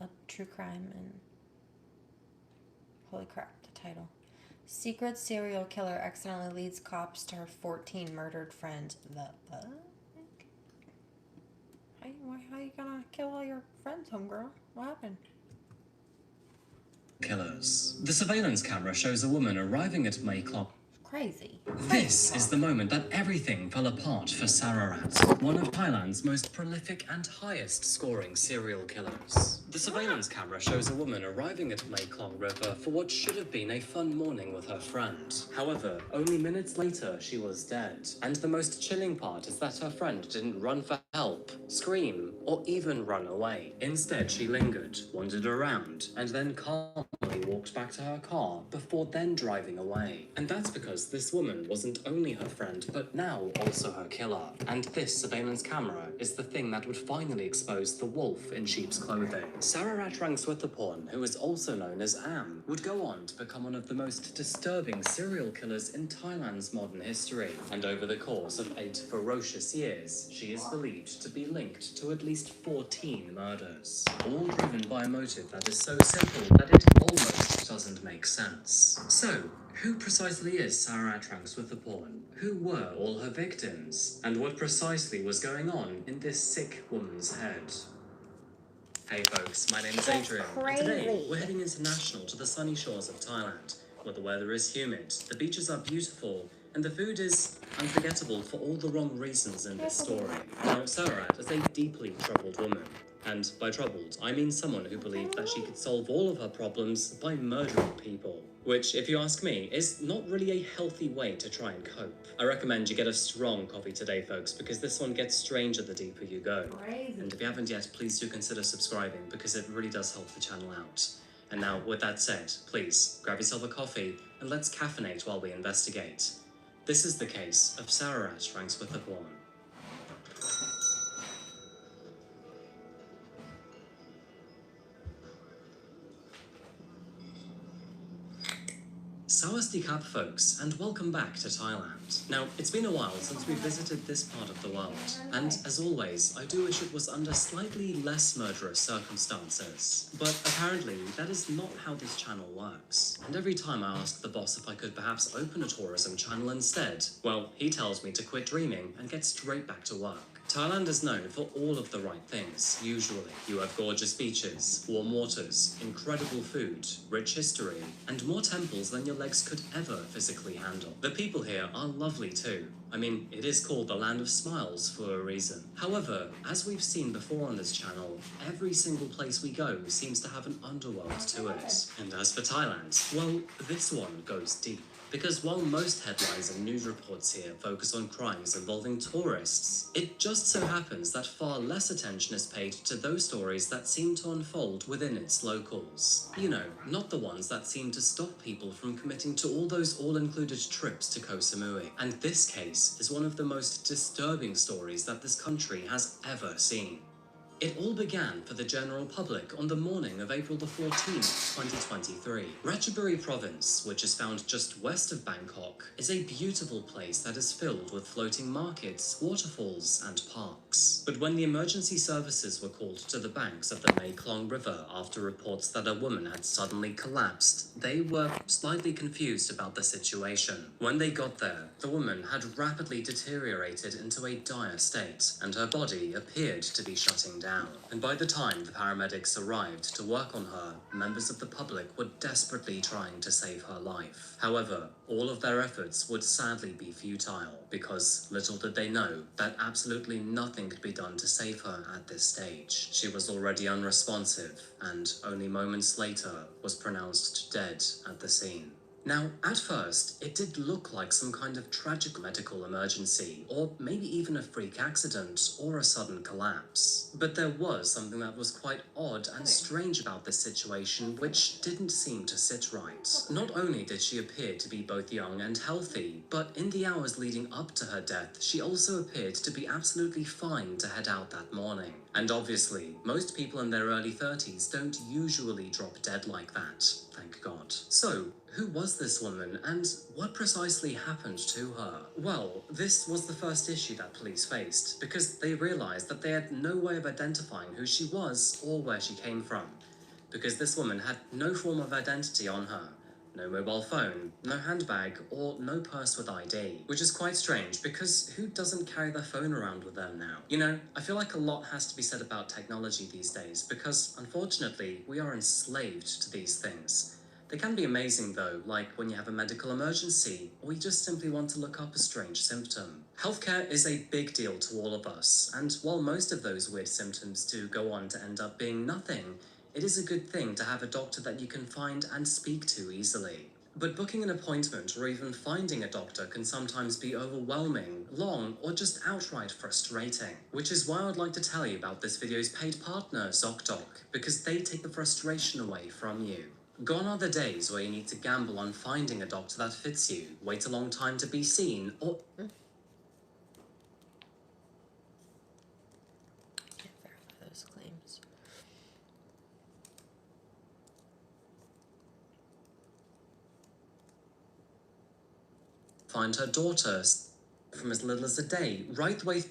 a true crime, and holy crap, the title. Secret serial killer accidentally leads cops to her 14 murdered friends. The fuck? How you gonna kill all your friends, homegirl? What happened? Killers. The surveillance camera shows a woman arriving at Mayclock. Crazy. This is the moment that everything fell apart for Sararat, one of Thailand's most prolific and highest scoring serial killers. The surveillance camera shows a woman arriving at Mekong River for what should have been a fun morning with her friend. However, only minutes later she was dead. And the most chilling part is that her friend didn't run for help, scream, or even run away. Instead, she lingered, wandered around, and then calmly walked back to her car before then driving away. And that's because this woman wasn't only her friend, but now also her killer. And this surveillance camera is the thing that would finally expose the wolf in sheep's clothing. Sararat Rangswithaporn, who is also known as Am, would go on to become one of the most disturbing serial killers in Thailand's modern history. And over the course of 8 ferocious years, she is believed to be linked to at least 14 murders. All driven by a motive that is so simple that it almost doesn't make sense. So, who precisely is Sararat Rangswithaporn? Who were all her victims? And what precisely was going on in this sick woman's head? Hey folks, my name is Adrian, and today we're heading international to the sunny shores of Thailand, where the weather is humid, the beaches are beautiful, and the food is unforgettable for all the wrong reasons in this story. Now, Sararat is a deeply troubled woman. And by troubled, I mean someone who believed that she could solve all of her problems by murdering people. Which, if you ask me, is not really a healthy way to try and cope. I recommend you get a strong coffee today, folks, because this one gets stranger the deeper you go. Crazy. And if you haven't yet, please do consider subscribing, because it really does help the channel out. And now, with that said, please, grab yourself a coffee, and let's caffeinate while we investigate. This is the case of Sararat Rangswithaporn. Sawadee-krap folks, and welcome back to Thailand. Now, it's been a while since we visited this part of the world, and as always, I do wish it was under slightly less murderous circumstances. But apparently, that is not how this channel works. And every time I ask the boss if I could perhaps open a tourism channel instead, well, he tells me to quit dreaming and get straight back to work. Thailand is known for all of the right things, usually. You have gorgeous beaches, warm waters, incredible food, rich history, and more temples than your legs could ever physically handle. The people here are lovely too. I mean, it is called the Land of Smiles for a reason. However, as we've seen before on this channel, every single place we go seems to have an underworld to it. And as for Thailand, well, this one goes deep. Because while most headlines and news reports here focus on crimes involving tourists, it just so happens that far less attention is paid to those stories that seem to unfold within its locals. You know, not the ones that seem to stop people from committing to all those all-included trips to Koh Samui. And this case is one of the most disturbing stories that this country has ever seen. It all began for the general public on the morning of April the 14th, 2023. Ratchaburi province, which is found just west of Bangkok, is a beautiful place that is filled with floating markets, waterfalls, and parks. But when the emergency services were called to the banks of the Mekong River after reports that a woman had suddenly collapsed, they were slightly confused about the situation. When they got there, the woman had rapidly deteriorated into a dire state, and her body appeared to be shutting down. And by the time the paramedics arrived to work on her, members of the public were desperately trying to save her life. However, all of their efforts would sadly be futile, because little did they know that absolutely nothing could be done to save her at this stage. She was already unresponsive, and only moments later was pronounced dead at the scene. Now, at first, it did look like some kind of tragic medical emergency, or maybe even a freak accident, or a sudden collapse. But there was something that was quite odd and strange about this situation, which didn't seem to sit right. Not only did she appear to be both young and healthy, but in the hours leading up to her death, she also appeared to be absolutely fine to head out that morning. And obviously, most people in their early 30s don't usually drop dead like that, thank God. So, who was this woman, and what precisely happened to her? Well, this was the first issue that police faced, because they realized that they had no way of identifying who she was or where she came from. Because this woman had no form of identity on her. No mobile phone, no handbag, or no purse with ID. Which is quite strange, because who doesn't carry their phone around with them now? You know, I feel like a lot has to be said about technology these days, because unfortunately, we are enslaved to these things. They can be amazing though, like when you have a medical emergency, or you just simply want to look up a strange symptom. Healthcare is a big deal to all of us, and while most of those weird symptoms do go on to end up being nothing, it is a good thing to have a doctor that you can find and speak to easily. But booking an appointment or even finding a doctor can sometimes be overwhelming, long, or just outright frustrating. Which is why I'd like to tell you about this video's paid partner, ZocDoc, because they take the frustration away from you. Gone are the days where you need to gamble on finding a doctor that fits you, wait a long time to be seen, or... Can't verify those claims. find her daughter from as little as a day, right the way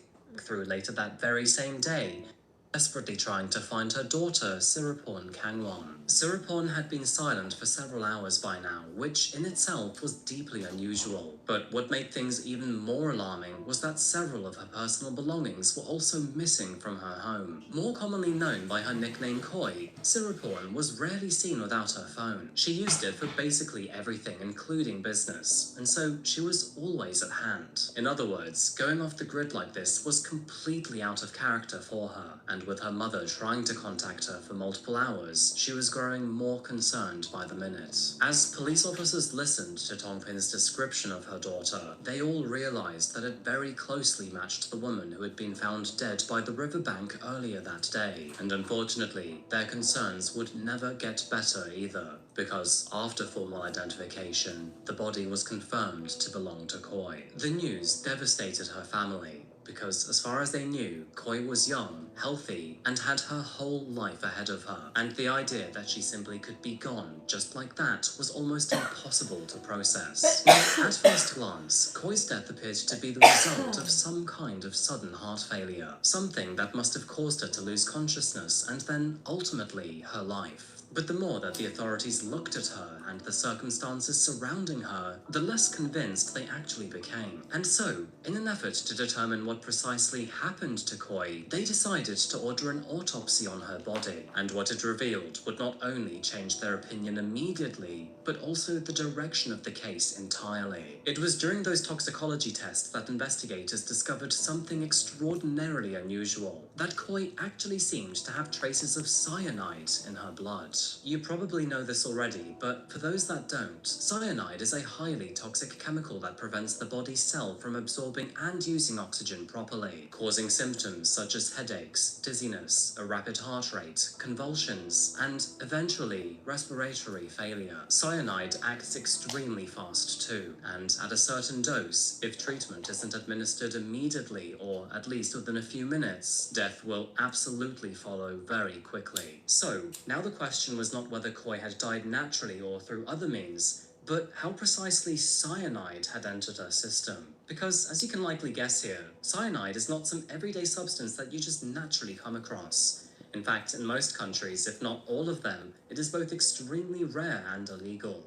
through later that very same day, desperately trying to find her daughter, Seraphim Kangwon. Seraphim had been silent for several hours by now, which in itself was deeply unusual. But what made things even more alarming was that several of her personal belongings were also missing from her home. More commonly known by her nickname Koi, Seraphim was rarely seen without her phone. She used it for basically everything, including business, and so she was always at hand. In other words, going off the grid like this was completely out of character for her, and with her mother trying to contact her for multiple hours, she was growing more concerned by the minute. As police officers listened to Tongpin's description of her daughter, they all realized that it very closely matched the woman who had been found dead by the riverbank earlier that day. And unfortunately, their concerns would never get better either, because after formal identification, the body was confirmed to belong to Koi. The news devastated her family. because as far as they knew, Koi was young, healthy, and had her whole life ahead of her, and the idea that she simply could be gone just like that was almost impossible to process. Now, at first glance, Koi's death appeared to be the result of some kind of sudden heart failure, something that must have caused her to lose consciousness and then, ultimately, her life. But the more that the authorities looked at her and the circumstances surrounding her, the less convinced they actually became. And so, in an effort to determine what precisely happened to Koi, they decided to order an autopsy on her body. And what it revealed would not only change their opinion immediately, but also the direction of the case entirely. It was during those toxicology tests that investigators discovered something extraordinarily unusual, that Koi actually seemed to have traces of cyanide in her blood. You probably know this already, but for those that don't, cyanide is a highly toxic chemical that prevents the body's cell from absorbing and using oxygen properly, causing symptoms such as headaches, dizziness, a rapid heart rate, convulsions, and eventually respiratory failure. Cyanide acts extremely fast too, and at a certain dose, if treatment isn't administered immediately or at least within a few minutes, death will absolutely follow very quickly. So, now the question was not whether Koi had died naturally or through other means, but how precisely cyanide had entered her system. Because, as you can likely guess here, cyanide is not some everyday substance that you just naturally come across. In fact, in most countries, if not all of them, it is both extremely rare and illegal.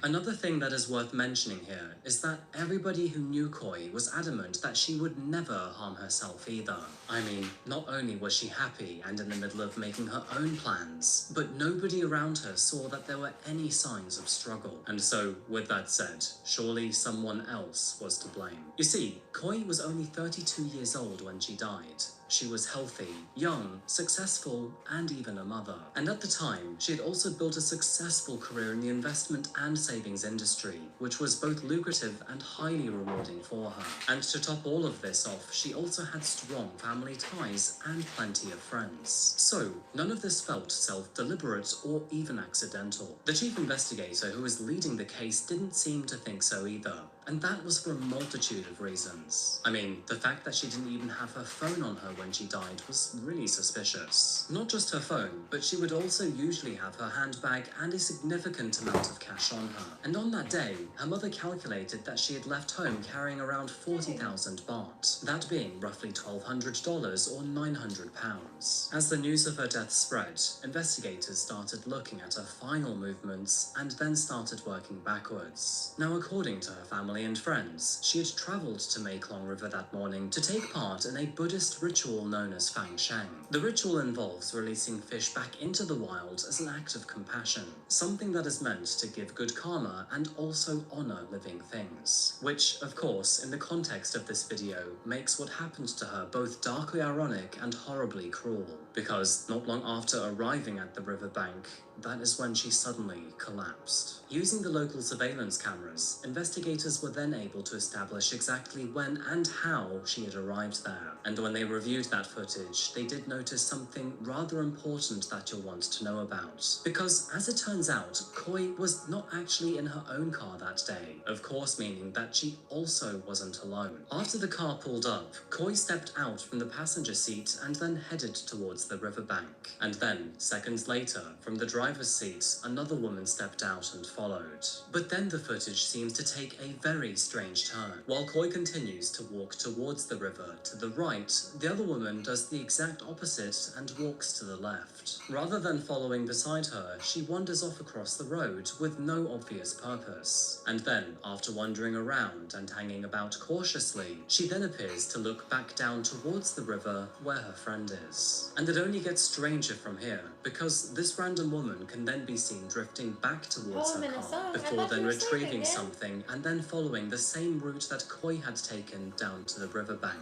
Another thing that is worth mentioning here is that everybody who knew Koi was adamant that she would never harm herself either. I mean, not only was she happy and in the middle of making her own plans, but nobody around her saw that there were any signs of struggle. And so, with that said, surely someone else was to blame. You see, Koi was only 32 years old when she died. She was healthy, young, successful, and even a mother. And at the time, she had also built a successful career in the investment and savings industry, which was both lucrative and highly rewarding for her. And to top all of this off, she also had strong family ties and plenty of friends. So, none of this felt self-deliberate or even accidental. The chief investigator who was leading the case didn't seem to think so either. And that was for a multitude of reasons. I mean, the fact that she didn't even have her phone on her when she died was really suspicious. Not just her phone, but she would also usually have her handbag and a significant amount of cash on her. And on that day, her mother calculated that she had left home carrying around 40,000 baht, that being roughly $1,200 or £900. As the news of her death spread, investigators started looking at her final movements and then started working backwards. Now, according to her family and friends, she had travelled to Mekong River that morning to take part in a Buddhist ritual known as Fang Sheng. The ritual involves releasing fish back into the wild as an act of compassion, something that is meant to give good karma and also honour living things. Which, of course, in the context of this video, makes what happened to her both darkly ironic and horribly cruel, because not long after arriving at the riverbank, that is when she suddenly collapsed. Using the local surveillance cameras, investigators were then able to establish exactly when and how she had arrived there. And when they reviewed that footage, they did notice something rather important that you'll want to know about. Because, as it turns out, Koi was not actually in her own car that day, of course meaning that she also wasn't alone. After the car pulled up, Koi stepped out from the passenger seat and then headed towards the riverbank. And then, seconds later, from the driver's seat, another woman stepped out and followed. But then the footage seems to take a very strange turn. While Koi continues to walk towards the river to the right, the other woman does the exact opposite and walks to the left. Rather than following beside her, she wanders off across the road with no obvious purpose. And then, after wandering around and hanging about cautiously, she then appears to look back down towards the river where her friend is. And it only gets stranger from here, because this random woman can then be seen drifting back towards her car, before then retrieving something and then following the same route that Koi had taken down to the riverbank.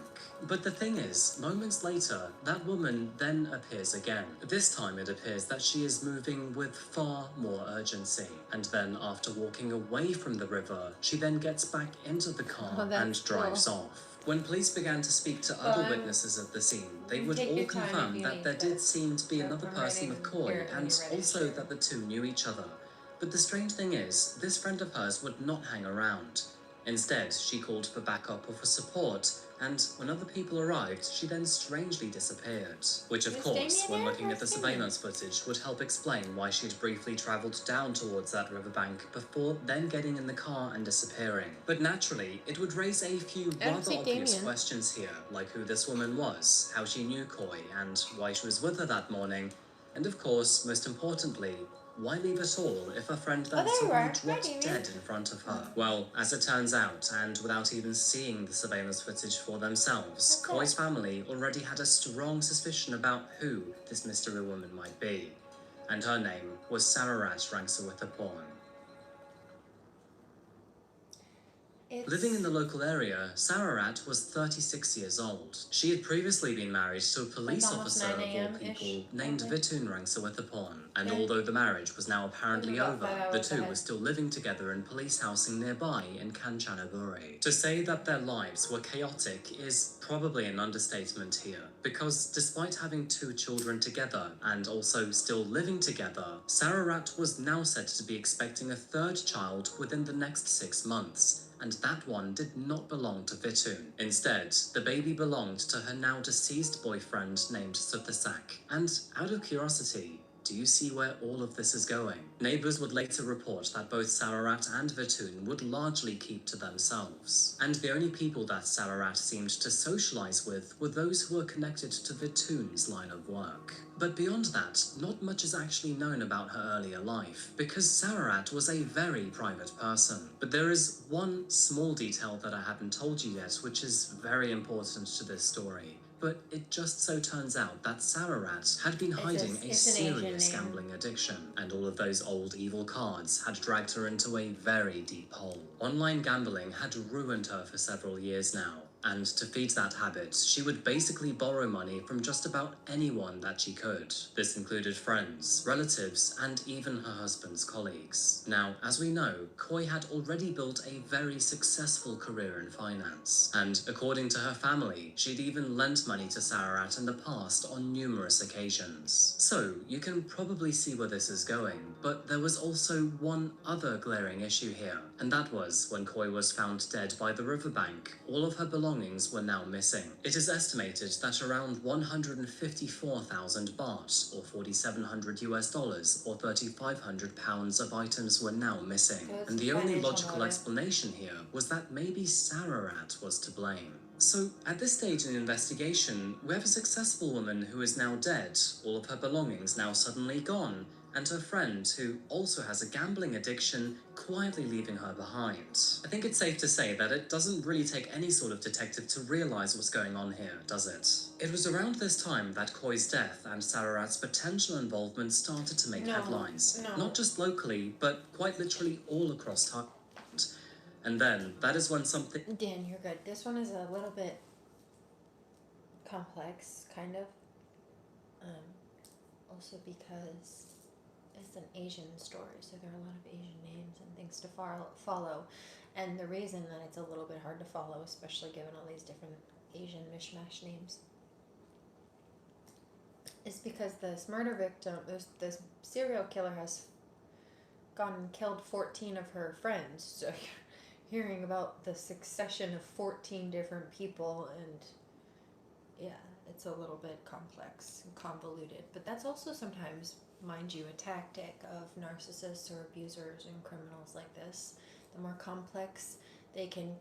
But the thing is, moments later, that woman then appears again. This time it appears that she is moving with far more urgency. And then, after walking away from the river, she then gets back into the car and drives off. When police began to speak to other witnesses at the scene, they would all confirm that there did seem to be another person with Koi, and also that the two knew each other. But the strange thing is, this friend of hers would not hang around. Instead, she called for backup or for support, and when other people arrived, she then strangely disappeared. Which, of Is course, Damien when there? looking at the Where's Damien? surveillance footage, would help explain why she'd briefly travelled down towards that riverbank before then getting in the car and disappearing. But naturally, it would raise a few I don't rather see obvious Damien. questions here, like who this woman was, how she knew Coy, and why she was with her that morning, and of course, most importantly, why leave at all if a friend then there you suddenly are. Hi, dropped Damien. dead in front of her? Well, as it turns out, and without even seeing the surveillance footage for themselves, What's Coy's that? family already had a strong suspicion about who this mystery woman might be. And her name was SeraFae Reiki. Living in the local area, Sararat was 36 years old. She had previously been married to a police almost officer 9 of all a.m.-ish, people named probably. Vitun Rangsawithapon, and Yeah. although the marriage was now apparently about over, 5 the hours two ahead. were still living together in police housing nearby in Kanchanaburi. To say that their lives were chaotic is probably an understatement here, because despite having 2 children together and also still living together, Sararat was now said to be expecting a 3rd child within the next 6 months. And that one did not belong to Vitun. Instead, the baby belonged to her now deceased boyfriend named Suthasak. And out of curiosity, do you see where all of this is going? Neighbours would later report that both Sararat and Vitun would largely keep to themselves. And the only people that Sararat seemed to socialise with were those who were connected to Vitun's line of work. But beyond that, not much is actually known about her earlier life, because Sararat was a very private person. But there is one small detail that I haven't told you yet, which is very important to this story. But it just so turns out that Sararat had been hiding a it's an Asian serious name. gambling addiction, and all of those old evil cards had dragged her into a very deep hole. Online gambling had ruined her for several years now, and to feed that habit, she would basically borrow money from just about anyone that she could. This included friends, relatives, and even her husband's colleagues. Now, as we know, Coy had already built a very successful career in finance, and according to her family, she'd even lent money to Sararat in the past on numerous occasions. So, you can probably see where this is going, but there was also one other glaring issue here, and that was when Coy was found dead by the riverbank, all of her belongings were now missing. It is estimated that around 154,000 baht, or $4,700 or 3,500 pounds of items were now missing. So it's And a the only financial logical motive. explanation here was that maybe Sararat was to blame. So, at this stage in the investigation, we have a successful woman who is now dead, all of her belongings now suddenly gone, and her friend, who also has a gambling addiction, quietly leaving her behind. I think it's safe to say that it doesn't really take any sort of detective to realise what's going on here, does it? It was around this time that Coy's death and Sararat's potential involvement started to make headlines. No. Not just locally, but quite literally all across Thailand. And then, that is when something... Dan, you're good. This one is a little bit complex, kind of. Also because it's an Asian story, so there are a lot of Asian names and things to follow. And the reason that it's a little bit hard to follow, especially given all these different Asian mishmash names, is because this murder victim, this serial killer has gone and killed 14 of her friends. So you're hearing about the succession of 14 different people, and yeah, it's a little bit complex and convoluted. But that's also sometimes, mind you, a tactic of narcissists or abusers and criminals like this. The more complex they can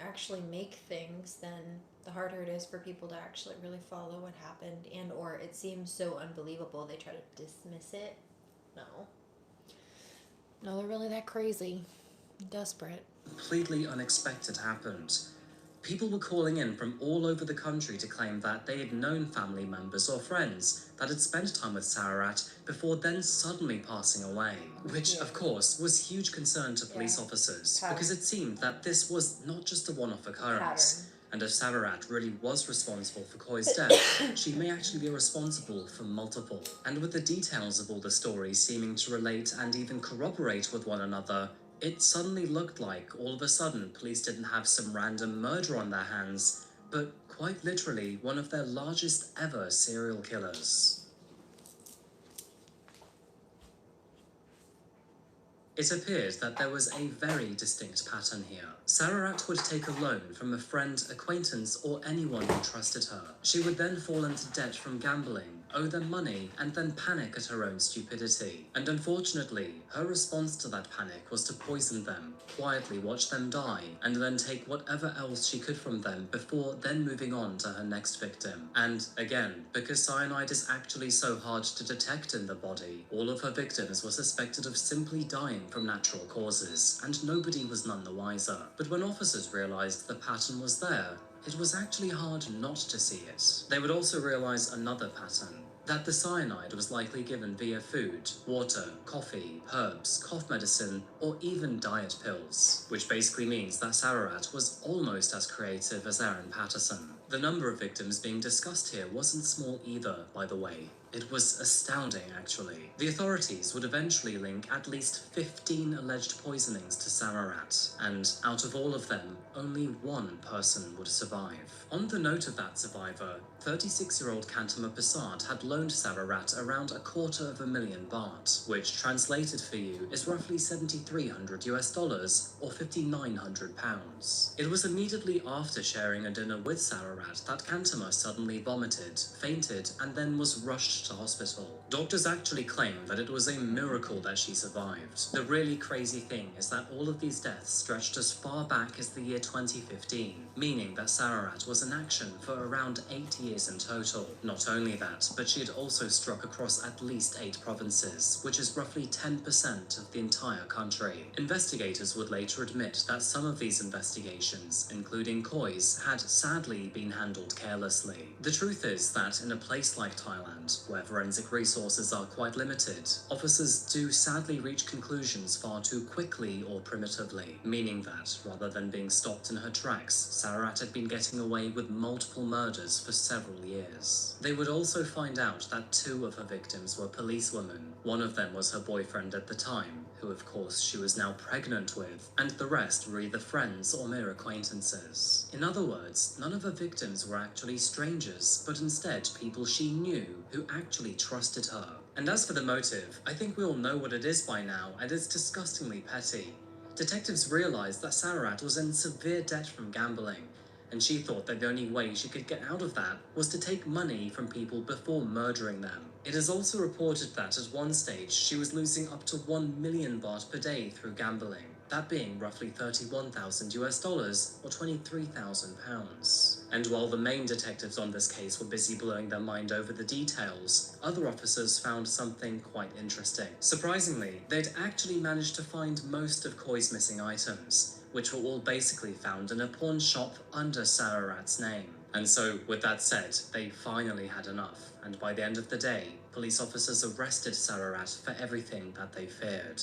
actually make things, then the harder it is for people to actually really follow what happened, and or it seems so unbelievable they try to dismiss it. No, they're really that crazy, desperate. completely unexpected happened. People were calling in from all over the country to claim that they had known family members or friends that had spent time with Sararat before then suddenly passing away, which of course was huge concern to police officers, because it seemed that this was not just a one-off occurrence. And if Sararat really was responsible for Coy's death, she may actually be responsible for multiple. And with the details of all the stories seeming to relate and even corroborate with one another, it suddenly looked like, all of a sudden, police didn't have some random murder on their hands, but quite literally one of their largest ever serial killers. It appeared that there was a very distinct pattern here. Serarat would take a loan from a friend, acquaintance, or anyone who trusted her. She would then fall into debt from gambling, owe them money, and then panic at her own stupidity. And unfortunately, her response to that panic was to poison them, quietly watch them die, and then take whatever else she could from them before then moving on to her next victim. And again, because cyanide is actually so hard to detect in the body, all of her victims were suspected of simply dying from natural causes, and nobody was none the wiser. But when officers realized the pattern was there, it was actually hard not to see it. They would also realize another pattern, that the cyanide was likely given via food, water, coffee, herbs, cough medicine, or even diet pills, which basically means that Serarat was almost as creative as Aaron Patterson. The number of victims being discussed here wasn't small either, by the way. It was astounding, actually. The authorities would eventually link at least 15 alleged poisonings to Serarat, and out of all of them, only one person would survive. On the note of that survivor, 36-year-old Kantama Prasad had loaned Serarat around $250,000 baht, which translated for you is roughly $7,300 or £5,900. It was immediately after sharing a dinner with Serarat that Kantama suddenly vomited, fainted, and then was rushed to hospital. Doctors actually claim that it was a miracle that she survived. The really crazy thing is that all of these deaths stretched as far back as the year 2015, meaning that Serarat was in action for around 8 years in total. Not only that, but she had also struck across at least 8 provinces, which is roughly 10% of the entire country. Investigators would later admit that some of these investigations, including Khoi's, had sadly been handled carelessly. The truth is that in a place like Thailand, where forensic resources are quite limited, officers do sadly reach conclusions far too quickly or primitively, meaning that, rather than being stopped in her tracks, Serarat had been getting away with multiple murders for several years. They would also find out that 2 of her victims were policewomen. One of them was her boyfriend at the time, who of course she was now pregnant with, and the rest were either friends or mere acquaintances. In other words, none of her victims were actually strangers, but instead people she knew who actually trusted her. And as for the motive, I think we all know what it is by now, and it's disgustingly petty. Detectives realized that Serarat was in severe debt from gambling, and she thought that the only way she could get out of that was to take money from people before murdering them. It is also reported that at one stage she was losing up to 1 million baht per day through gambling, that being roughly $31,000 or £23,000. And while the main detectives on this case were busy blowing their mind over the details, other officers found something quite interesting. Surprisingly, they'd actually managed to find most of Khoi's missing items, which were all basically found in a pawn shop under Serarat's name. And so, with that said, they finally had enough, and by the end of the day, police officers arrested Serarat for everything that they feared.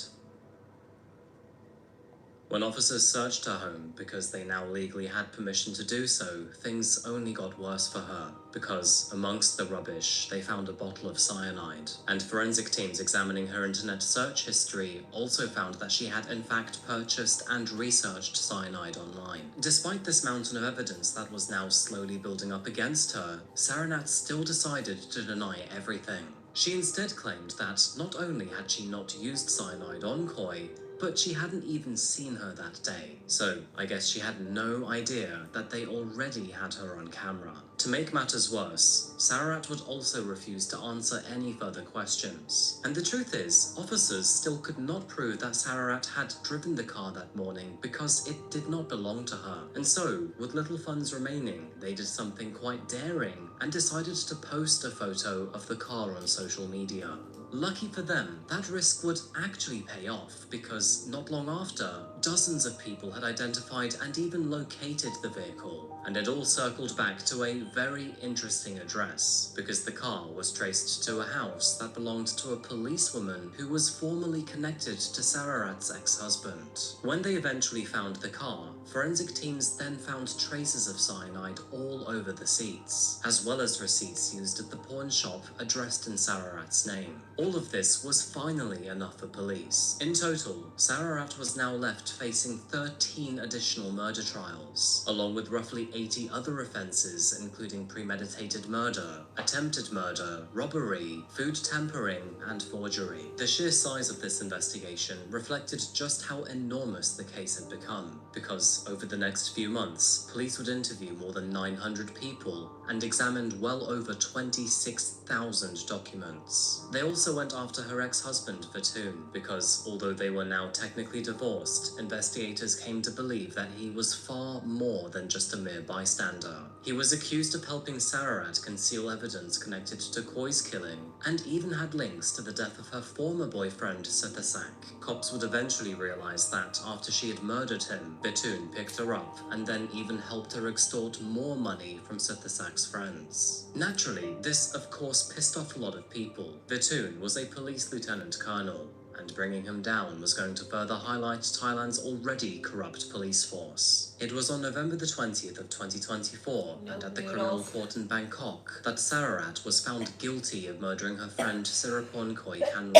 When officers searched her home, because they now legally had permission to do so, things only got worse for her, because amongst the rubbish, they found a bottle of cyanide. And forensic teams examining her internet search history also found that she had in fact purchased and researched cyanide online. Despite this mountain of evidence that was now slowly building up against her, Serarat still decided to deny everything. She instead claimed that not only had she not used cyanide on Khoi, but she hadn't even seen her that day. So I guess she had no idea that they already had her on camera. To make matters worse, Serarat would also refuse to answer any further questions. And the truth is, officers still could not prove that Serarat had driven the car that morning because it did not belong to her. And so, with little funds remaining, they did something quite daring and decided to post a photo of the car on social media. Lucky for them, that risk would actually pay off because not long after, dozens of people had identified and even located the vehicle, and it all circled back to a very interesting address because the car was traced to a house that belonged to a policewoman who was formerly connected to Serarat's ex-husband. When they eventually found the car, forensic teams then found traces of cyanide all over the seats, as well as receipts used at the pawn shop addressed in Serarat's name. All of this was finally enough for police. In total, Serarat was now left facing 13 additional murder trials, along with roughly 80 other offenses including premeditated murder, attempted murder, robbery, food tampering, and forgery. The sheer size of this investigation reflected just how enormous the case had become, because over the next few months, police would interview more than 900 people and examined well over 26,000 documents. They also went after her ex-husband, Vitoon, because although they were now technically divorced, investigators came to believe that he was far more than just a mere bystander. He was accused of helping Sararat conceal evidence connected to Koi's killing, and even had links to the death of her former boyfriend, Sethasak. Cops would eventually realize that after she had murdered him, Vitoon picked her up and then even helped her extort more money from Sethasak's friends. Naturally, this of course pissed off a lot of people. Vitoon was a police lieutenant colonel, and bringing him down was going to further highlight Thailand's already corrupt police force. It was on November the 20th of 2024, and at the criminal court in Bangkok, that Sararat was found guilty of murdering her friend Sirapon Koi Kanwa.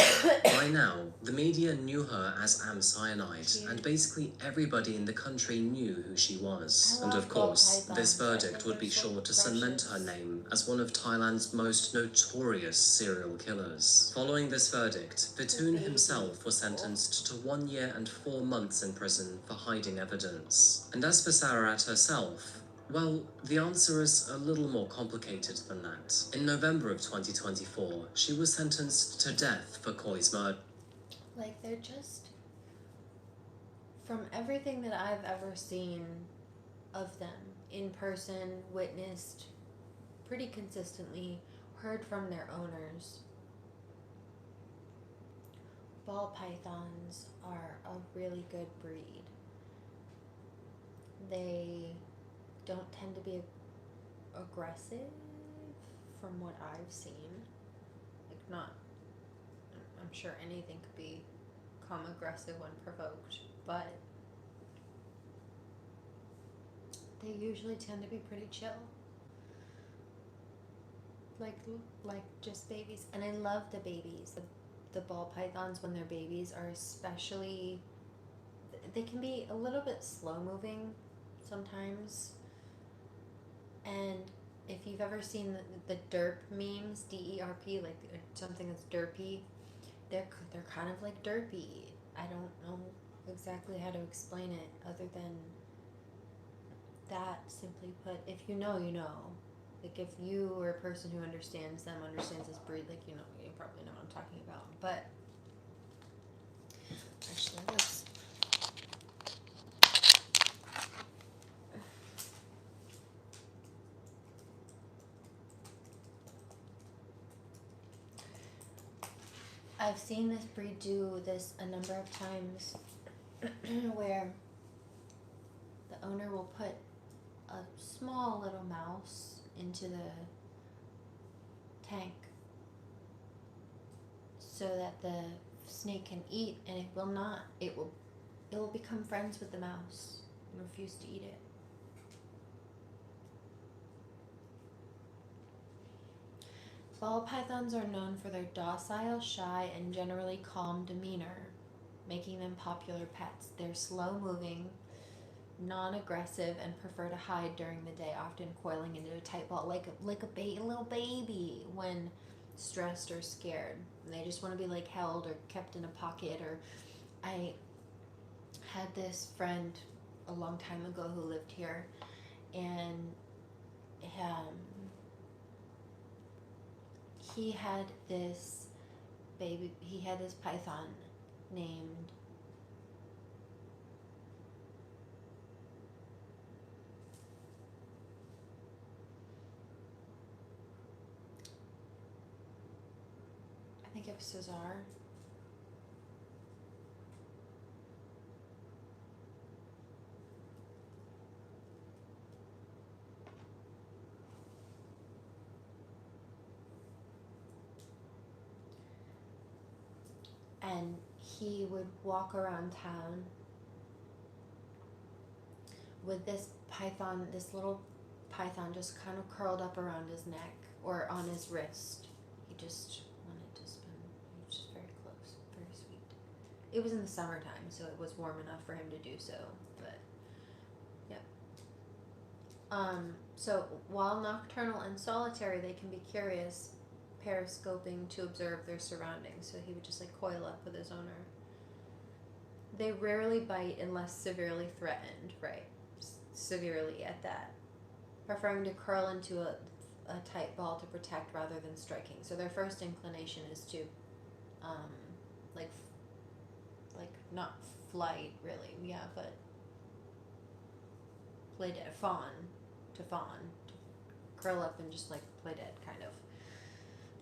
By now, the media knew her as Am Cyanide, and basically everybody in the country knew who she was. And of course, this verdict would be sure to cement her name as one of Thailand's most notorious serial killers. Following this verdict, Vitoon himself was sentenced to 1 year and 4 months in prison for hiding evidence. And as for Sararat herself, well, the answer is a little more complicated than that. In November of 2024, she was sentenced to death for Koi's murder. Like, they're just, from everything that I've ever seen of them in person, witnessed pretty consistently, heard from their owners, ball pythons are a really good breed. They don't tend to be aggressive from what I've seen. Like, not, I'm sure anything could become aggressive when provoked, but they usually tend to be pretty chill. Like just babies. And I love the babies. The ball pythons, when they're babies, are especially, they can be a little bit slow moving sometimes. And if you've ever seen the derp memes, D-E-R-P, like something that's derpy, they're kind of like derpy. I don't know exactly how to explain it other than that. Simply put, if you know, you know. Like, if you or a person who understands them understands this breed, like, you know, you probably know what I'm talking about. But actually, let's, I've seen this breed do this a number of times where the owner will put a small little mouse into the tank so that the snake can eat, and it will become friends with the mouse and refuse to eat it. Ball pythons are known for their docile, shy, and generally calm demeanor, making them popular pets. They're slow-moving, non-aggressive, and prefer to hide during the day, often coiling into a tight ball like a little baby when stressed or scared. They just want to be like held or kept in a pocket. Or I had this friend a long time ago who lived here, and he had this python named I think it was Cesar. And he would walk around town with this little python just kind of curled up around his neck or on his wrist. He just wanted to spend, he was just very close, very sweet. It was in the summertime, so it was warm enough for him to do so. But yeah. So while nocturnal and solitary, they can be curious, periscoping to observe their surroundings. So he would just like coil up with his owner. They rarely bite unless severely threatened, right? Severely at that. Preferring to curl into a tight ball to protect rather than striking. So their first inclination is to, like not flight really, yeah, but play dead, fawn, to curl up and just like play dead, kind of.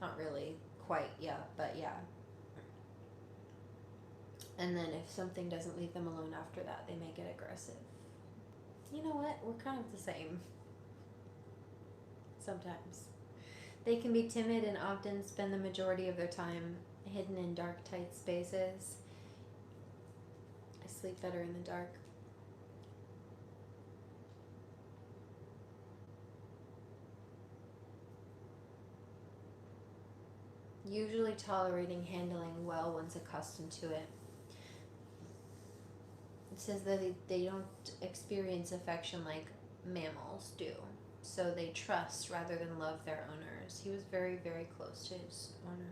Not really quite, yeah, but yeah. And then if something doesn't leave them alone after that, they may get aggressive. You know what? We're kind of the same. Sometimes. They can be timid and often spend the majority of their time hidden in dark, tight spaces. I sleep better in the dark. Usually tolerating handling well once accustomed to it. It says that they don't experience affection like mammals do. So they trust rather than love their owners. He was very, very close to his owner.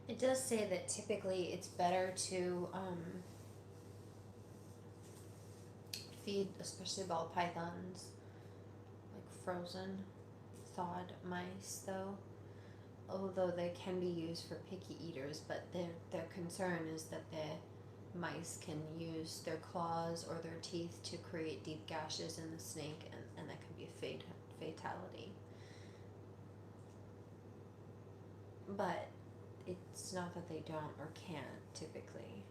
It does say that typically it's better to feed, especially ball pythons, like frozen, thawed mice, though. Although they can be used for picky eaters, but their concern is that the mice can use their claws or their teeth to create deep gashes in the snake, and that can be a fatality. But it's not that they don't or can't typically.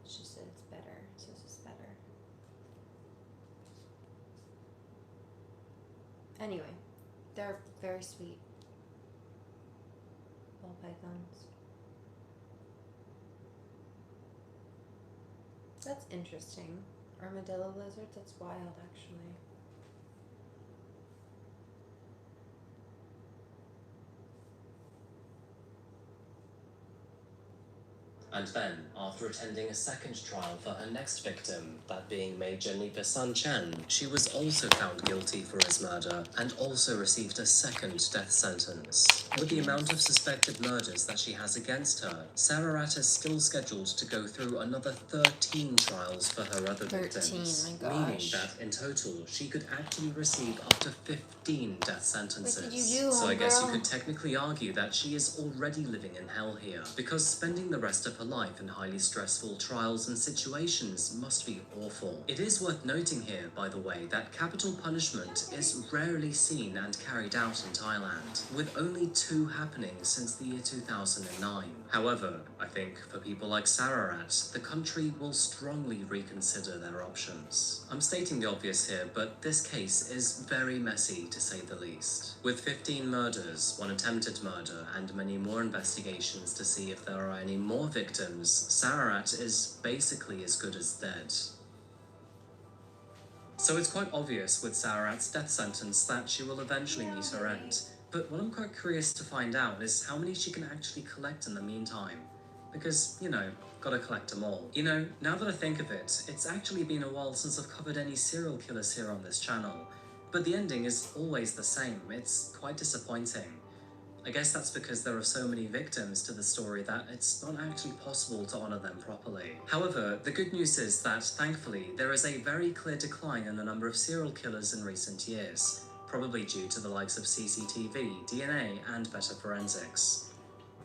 It's just that it's better. It says it's better. Anyway, they're very sweet. Ball pythons. That's interesting. Armadillo lizards, that's wild actually. And then, after attending a second trial for her next victim, that being Major Nipa San Chen, she was also found guilty for his murder and also received a second death sentence. With the amount of suspected murders that she has against her, Serarat is still scheduled to go through another 13 trials for her other victims, my gosh. meaning that in total she could actually receive up to 15 death sentences. What did you do, so I guess you homegirl? could technically argue that she is already living in hell here, because spending the rest of her life in highly stressful trials and situations must be awful. It is worth noting here, by the way, that capital punishment is rarely seen and carried out in Thailand, with only 2 happening since the year 2009. However, I think for people like Sararat, the country will strongly reconsider their options. I'm stating the obvious here, but this case is very messy to say the least. With 15 murders, 1 attempted murder, and many more investigations to see if there are any more victims, Sararat is basically as good as dead. So it's quite obvious with Sararat's death sentence that she will eventually meet her end. But what I'm quite curious to find out is how many she can actually collect in the meantime. Because, you know, gotta collect them all. You know, now that I think of it, it's actually been a while since I've covered any serial killers here on this channel. But the ending is always the same. It's quite disappointing. I guess that's because there are so many victims to the story that it's not actually possible to honour them properly. However, the good news is that, thankfully, there is a very clear decline in the number of serial killers in recent years, probably due to the likes of CCTV, DNA, and better forensics.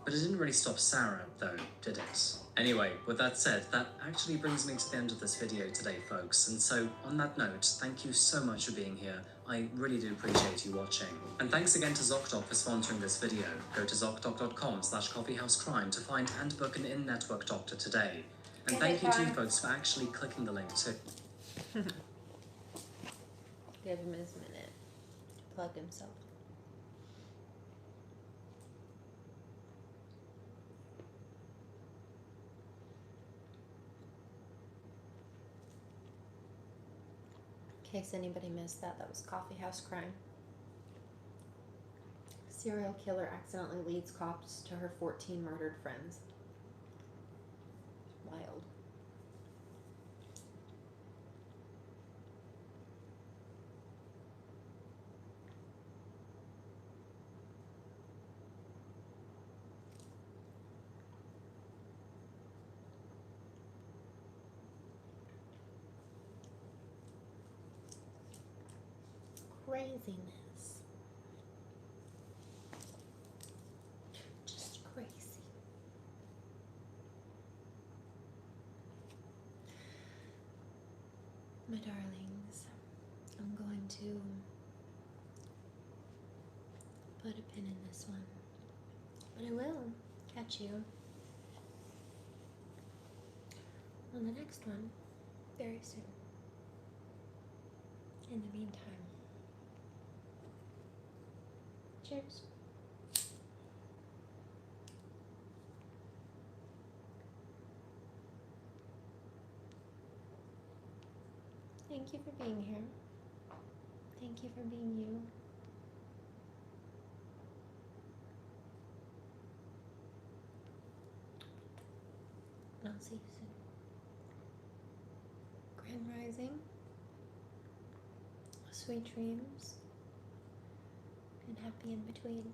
But it didn't really stop Sarah, though, did it? Anyway, with that said, that actually brings me to the end of this video today, folks. And so, on that note, thank you so much for being here. I really do appreciate you watching. And thanks again to ZocDoc for sponsoring this video. Go to ZocDoc.com/coffeehousecrime to find and book an in-network doctor today. And thank you to you folks for actually clicking the link too. Give him his minute to plug himself. In case anybody missed that, that was Coffee House Crime. Serial killer accidentally leads cops to her 14 murdered friends. Wild. Craziness. Just crazy. My darlings, I'm going to put a pin in this one, but I will catch you on the next one very soon. In the meantime, cheers. Thank you for being here. Thank you for being you. And I'll see you soon. Grand Rising. Sweet dreams. And happy in between.